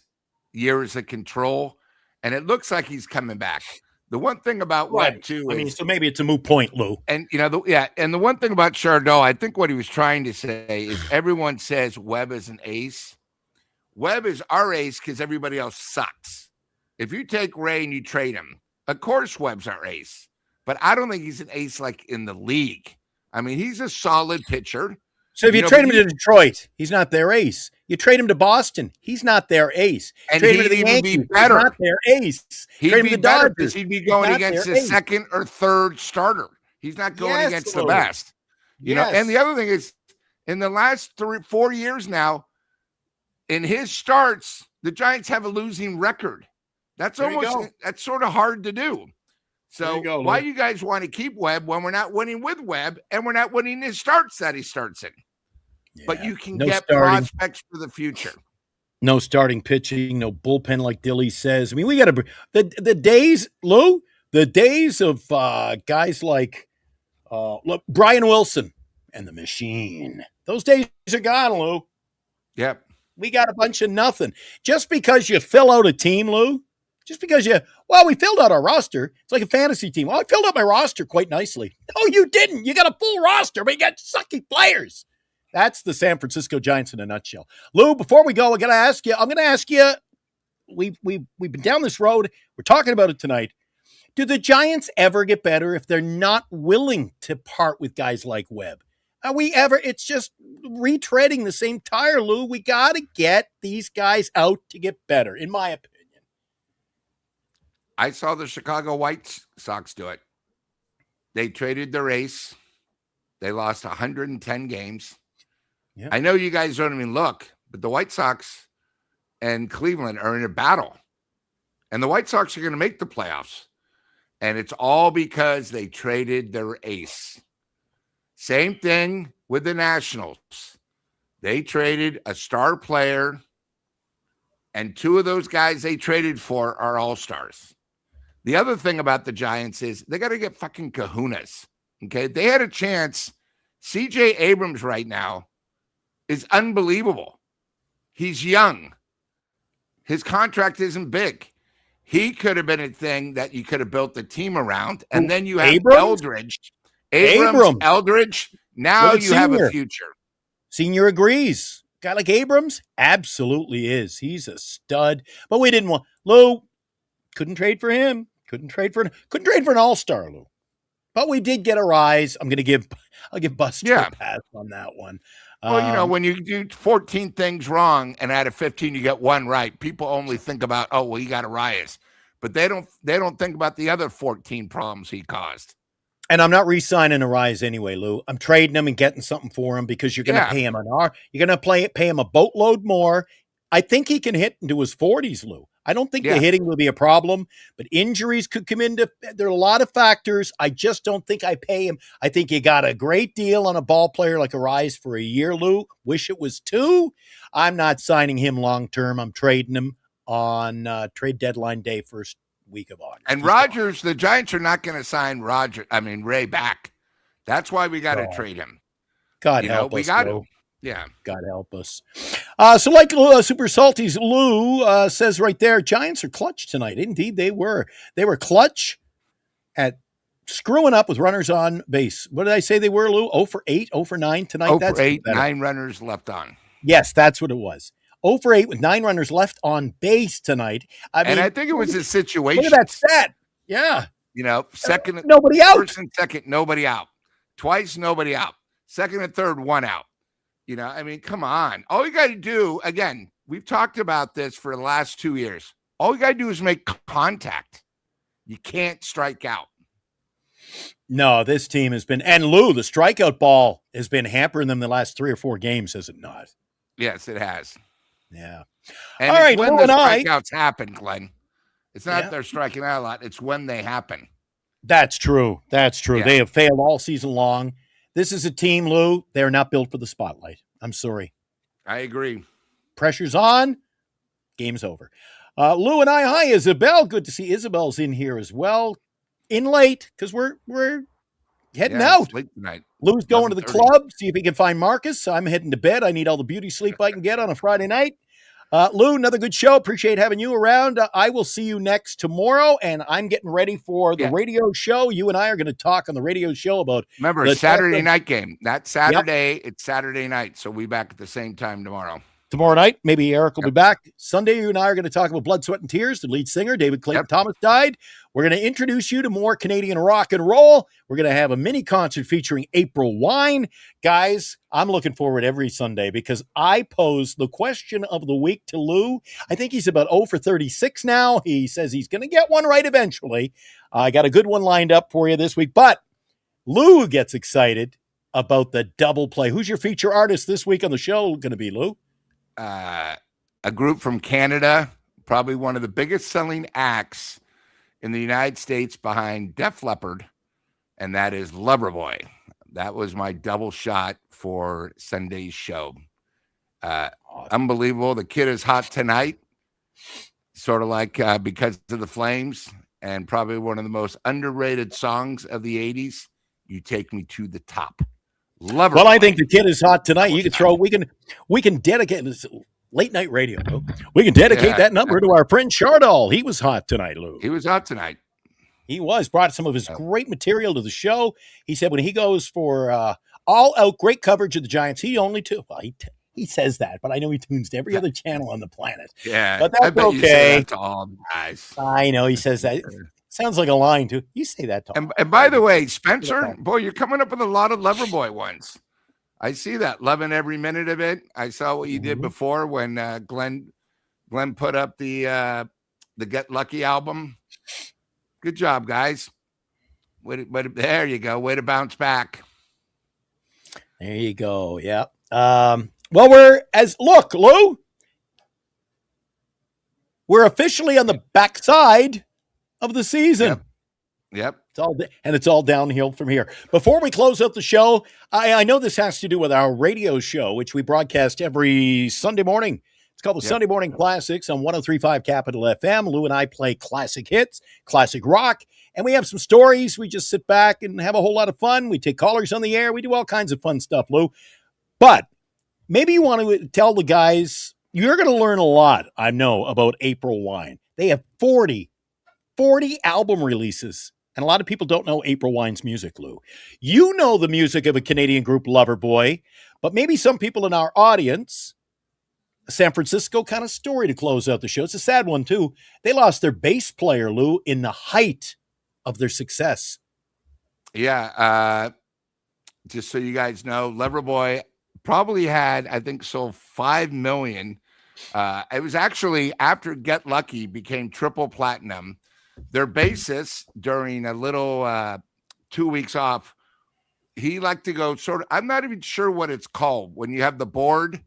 years of control, and it looks like he's coming back. The one thing about Webb too is, so maybe it's a moot point, Lou. And and the one thing about Chardot, I think what he was trying to say is everyone says Webb is an ace. Webb is our ace because everybody else sucks. If you take Ray and you trade him, of course Webb's our ace, but I don't think he's an ace like in the league. I mean, he's a solid pitcher. So if you trade him to Detroit, he's not their ace. You trade him to Boston, he's not their ace. And trade him to the Yankees, be better. He's not their ace. He'd trade him be to the better Dodgers, because he'd be going against the second or third starter. He's not going against the best. And the other thing is, in the last 3-4 years now, in his starts, the Giants have a losing record. That's sort of hard to do. So why you guys want to keep Webb when we're not winning with Webb and we're not winning his starts that he starts in? Yeah. But you can get prospects for the future. No starting pitching, no bullpen like Dilly says. I mean, we got to the days, Lou, the days of guys like Brian Wilson and the Machine. Those days are gone, Lou. Yep. We got a bunch of nothing. Just because you fill out a team, Lou, just because we filled out our roster. It's like a fantasy team. Well, I filled out my roster quite nicely. No, you didn't. You got a full roster, but you got sucky players. That's the San Francisco Giants in a nutshell. Lou, before we go, I'm going to ask you, we've been down this road. We're talking about it tonight. Do the Giants ever get better if they're not willing to part with guys like Webb? It's just retreading the same tire, Lou. We got to get these guys out to get better, in my opinion. I saw the Chicago White Sox do it. They traded their ace. They lost 110 games. Yep. I know you guys don't even look, but the White Sox and Cleveland are in a battle. And the White Sox are going to make the playoffs. And it's all because they traded their ace. Same thing with the Nationals. They traded a star player, and two of those guys they traded for are all-stars. The other thing about the Giants is they got to get fucking kahunas. Okay? They had a chance. CJ Abrams right now is unbelievable. He's young. His contract isn't big. He could have been a thing that you could have built the team around. And then you have Abrams? Abrams, Eldridge. Now Look at you have a Senior. future. Senior agrees. Guy like Abrams absolutely is. He's a stud. But we didn't want Lou. Couldn't trade for him. Couldn't trade for an all-star, Lou. But we did get a rise. I'll give Buster a pass on that one. Well, when you do 14 things wrong and out of 15 you get one right, people only think about, oh, well, he got a rise. But they don't think about the other 14 problems he caused. And I'm not re-signing a rise anyway, Lou. I'm trading him and getting something for him because you're going to pay him you're going to pay him a boatload more. I think he can hit into his 40s, Lou. I don't think the hitting will be a problem, but injuries could come into. There are a lot of factors. I just don't think I pay him. I think you got a great deal on a ball player like a rise for a year, Lou. Wish it was 2. I'm not signing him long term. I'm trading him on trade deadline day, first week of August. And Rogers, the Giants are not going to sign Ray back. That's why we got to trade him. God help us. We got him. Yeah. God help us. So like Super Salties, Lou says right there, Giants are clutch tonight. Indeed, they were. They were clutch at screwing up with runners on base. What did I say they were, Lou? 0 for 8, 0 for 9 tonight? 0 for 8, 9 runners left on. Yes, that's what it was. 0 for 8 with 9 runners left on base tonight. I think it was a situation. Look at that stat. Yeah. Second, nobody out. First and second, nobody out. Twice, nobody out. Second and third, 1 out. Come on. All you got to do, again, we've talked about this for the last 2 years. All you got to do is make contact. You can't strike out. No, this team has been, and Lou, the strikeout ball has been hampering them the last 3 or 4 games, has it not? Yes, it has. Yeah. And all right, when the strikeouts happen, Glenn. It's not they're striking out a lot. It's when they happen. That's true. That's true. Yeah. They have failed all season long. This is a team, Lou. They're not built for the spotlight. I'm sorry. I agree. Pressure's on. Game's over. Lou and I, hi, Isabel. Good to see Isabel's in here as well. In late, because we're heading out. It's late tonight. Lou's going to the club, see if he can find Marcus. I'm heading to bed. I need all the beauty sleep I can get on a Friday night. Lou, another good show. Appreciate having you around. I will see you next tomorrow, and I'm getting ready for the radio show. You and I are going to talk on the radio show about. Remember, Saturday night game. Not Saturday. It's Saturday night, so we'll be back at the same time tomorrow. Tomorrow night, maybe Eric will be back. Sunday, you and I are going to talk about Blood, Sweat, and Tears. The lead singer, David Clayton Thomas, died. We're going to introduce you to more Canadian rock and roll. We're going to have a mini concert featuring April Wine. Guys, I'm looking forward every Sunday because I pose the question of the week to Lou. I think he's about 0 for 36 now. He says he's going to get one right eventually. I got a good one lined up for you this week, but Lou gets excited about the double play. Who's your feature artist this week on the show going to be, Lou? A group from Canada, probably one of the biggest selling acts in the United States behind Def Leppard, and that is Loverboy. That was my double shot for Sunday's show. Unbelievable. The kid is hot tonight, sort of like Because of the Flames, and probably one of the most underrated songs of the 80s, You Take Me to the Top. Loverboy. Well, I think the kid is hot tonight. You can throw. We can dedicate this late night radio. Lou. We can dedicate that number to our friend Chardol. He was hot tonight, Lou. He was hot tonight. He brought some of his great material to the show. He said when he goes for all out great coverage of the Giants, he only he says that, but I know he tunes to every other channel on the planet. Yeah, but that's I bet okay. You say that to all guys. I know he says that. Sounds like a line too. You say that, Tom. And by the way, Spencer, boy, you're coming up with a lot of Loverboy ones. I see that. Loving every minute of it. I saw what you did before when Glenn put up the Get Lucky album. Good job, guys. There you go. Way to bounce back. There you go. Yeah. Well, look, Lou. We're officially on the backside of the season. Yep. It's all downhill from here. Before we close out the show, I know this has to do with our radio show, which we broadcast every Sunday morning. It's called the Sunday Morning Classics on 103.5 Capital FM. Lou and I play classic hits, classic rock, and we have some stories. We just sit back and have a whole lot of fun. We take callers on the air. We do all kinds of fun stuff, Lou. But maybe you want to tell the guys, you're going to learn a lot, I know, about April Wine. They have 40 40 album releases. And a lot of people don't know April Wine's music, Lou. You know the music of a Canadian group, Loverboy, but maybe some people in our audience, a San Francisco kind of story to close out the show. It's a sad one, too. They lost their bass player, Lou, in the height of their success. Yeah. Just so you guys know, Loverboy probably had, I think, sold 5 million. It was actually after Get Lucky became triple platinum. Their bassist, during a little 2 weeks off, he liked to go sort of, I'm not even sure what it's called when you have the board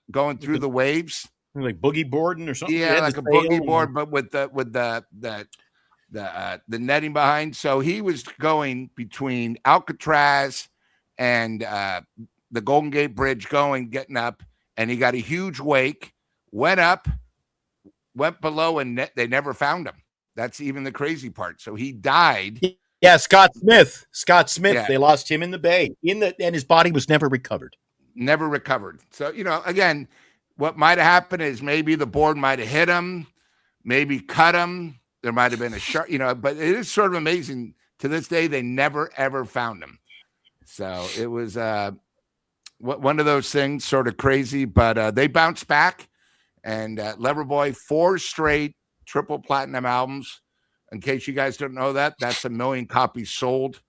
going through the waves. Like boogie boarding or something? Yeah, like a boogie board, but with the netting behind. So he was going between Alcatraz and the Golden Gate Bridge, getting up, and he got a huge wake, went up, went below, and they never found him. That's even the crazy part. So he died. Yeah, Scott Smith. Yeah. They lost him in the bay. And his body was never recovered. Never recovered. So, again, what might have happened is maybe the board might have hit him, maybe cut him. There might have been a shark, but it is sort of amazing. To this day, they never, ever found him. So it was one of those things, sort of crazy, but they bounced back. And Loverboy, 4 straight triple platinum albums. In case you guys don't know that, that's 1 million copies sold.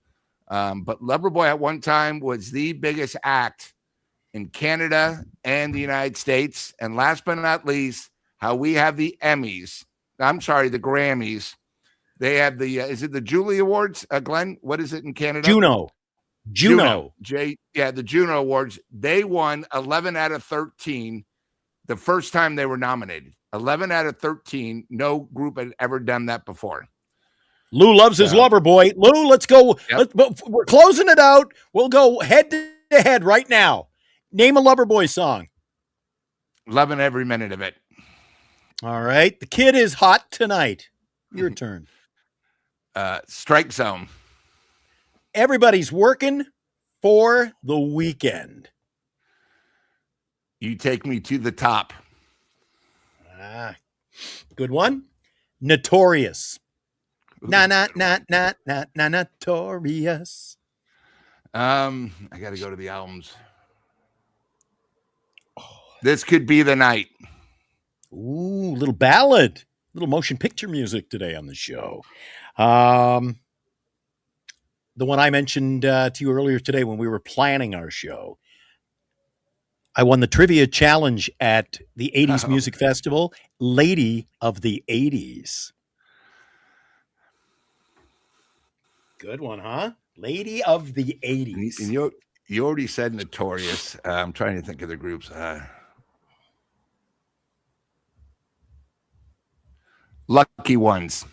But Loverboy at one time was the biggest act in Canada and the United States. And last but not least, how we have the Emmys. I'm sorry, the Grammys. They have the, is it the Julie Awards, Glenn? What is it in Canada? Juno. The Juno Awards. They won 11 out of 13 the first time they were nominated. 11 out of 13. No group had ever done that before. Lou loves his Loverboy. Lou, let's go. Yep. We're closing it out. We'll go head to head right now. Name a Loverboy song. Loving every minute of it. All right. The Kid is Hot Tonight. Your turn. Strike Zone. Everybody's Working for the Weekend. You Take Me to the Top. Good one. Notorious. Notorious. I got to go to the albums. This Could Be the Night. Ooh, little ballad. Little motion picture music today on the show. The one I mentioned to you earlier today when we were planning our show. I won the trivia challenge at the 80s Music Festival. Lady of the 80s. Good one, huh? Lady of the 80s. And you already said Notorious. I'm trying to think of the groups. Lucky Ones.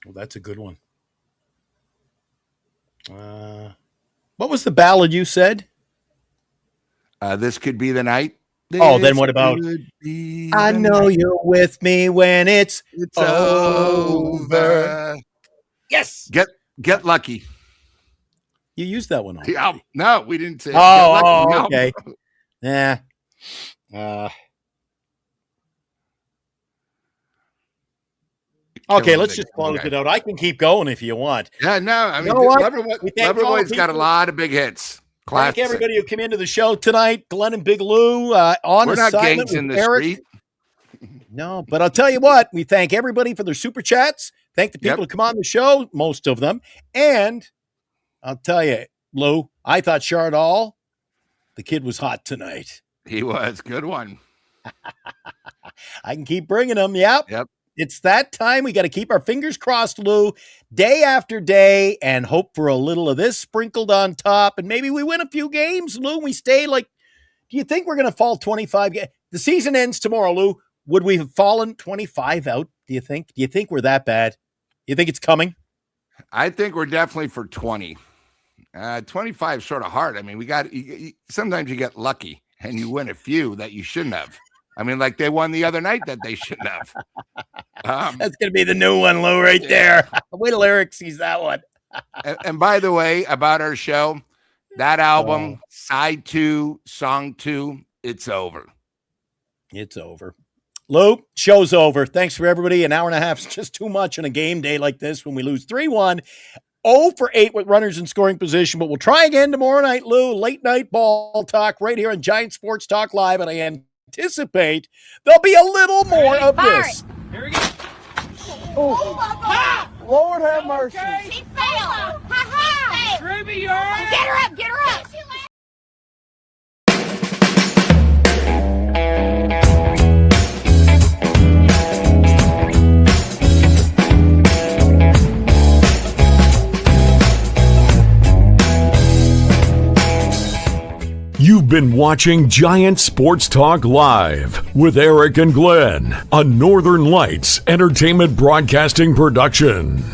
Well, that's a good one. What was the ballad you said? This Could Be the Night. Then what about I Know You're With Me When It's Over. Yes. Get Lucky. You used that one already. No, we didn't say okay. Yeah. Okay, let's just close it out. I can keep going if you want. Yeah, no, I mean, Loverboy's got a lot of big hits. Classic. Thank everybody who came into the show tonight. Glenn and Big Lou We're on not assignment gangs in with the Eric. street. No, but I'll tell you what, we thank everybody for their super chats. Thank the people who come on the show, most of them. And I'll tell you, Lou, I thought Chardall, the kid was hot tonight. He was. Good one. I can keep bringing them. Yep. It's that time. We got to keep our fingers crossed, Lou, day after day, and hope for a little of this sprinkled on top. And maybe we win a few games, Lou. We stay do you think we're going to fall 25 games? The season ends tomorrow, Lou. Would we have fallen 25 out, do you think? Do you think we're that bad? You think it's coming? I think we're definitely for 20. 25 is sort of hard. I mean, sometimes you get lucky and you win a few that you shouldn't have. I mean, like they won the other night that they shouldn't have. That's going to be the new one, Lou, right there. Wait till Eric sees that one. And by the way, about our show, that album, side 2, song 2, it's over. It's over. Lou, show's over. Thanks for everybody. An hour and a half is just too much on a game day like this when we lose 3-1. 0 for 8 with runners in scoring position, but we'll try again tomorrow night, Lou. Late night ball talk right here on Giants Sports Talk Live, and I anticipate there'll be a little more of this. Here we go. Oh. Lord have mercy. She fell. Ha ha. Ruby, Get her up. Get her up. You've been watching Giants Sports Talk Live with Eric and Glenn, a Northern Lights Entertainment Broadcasting production.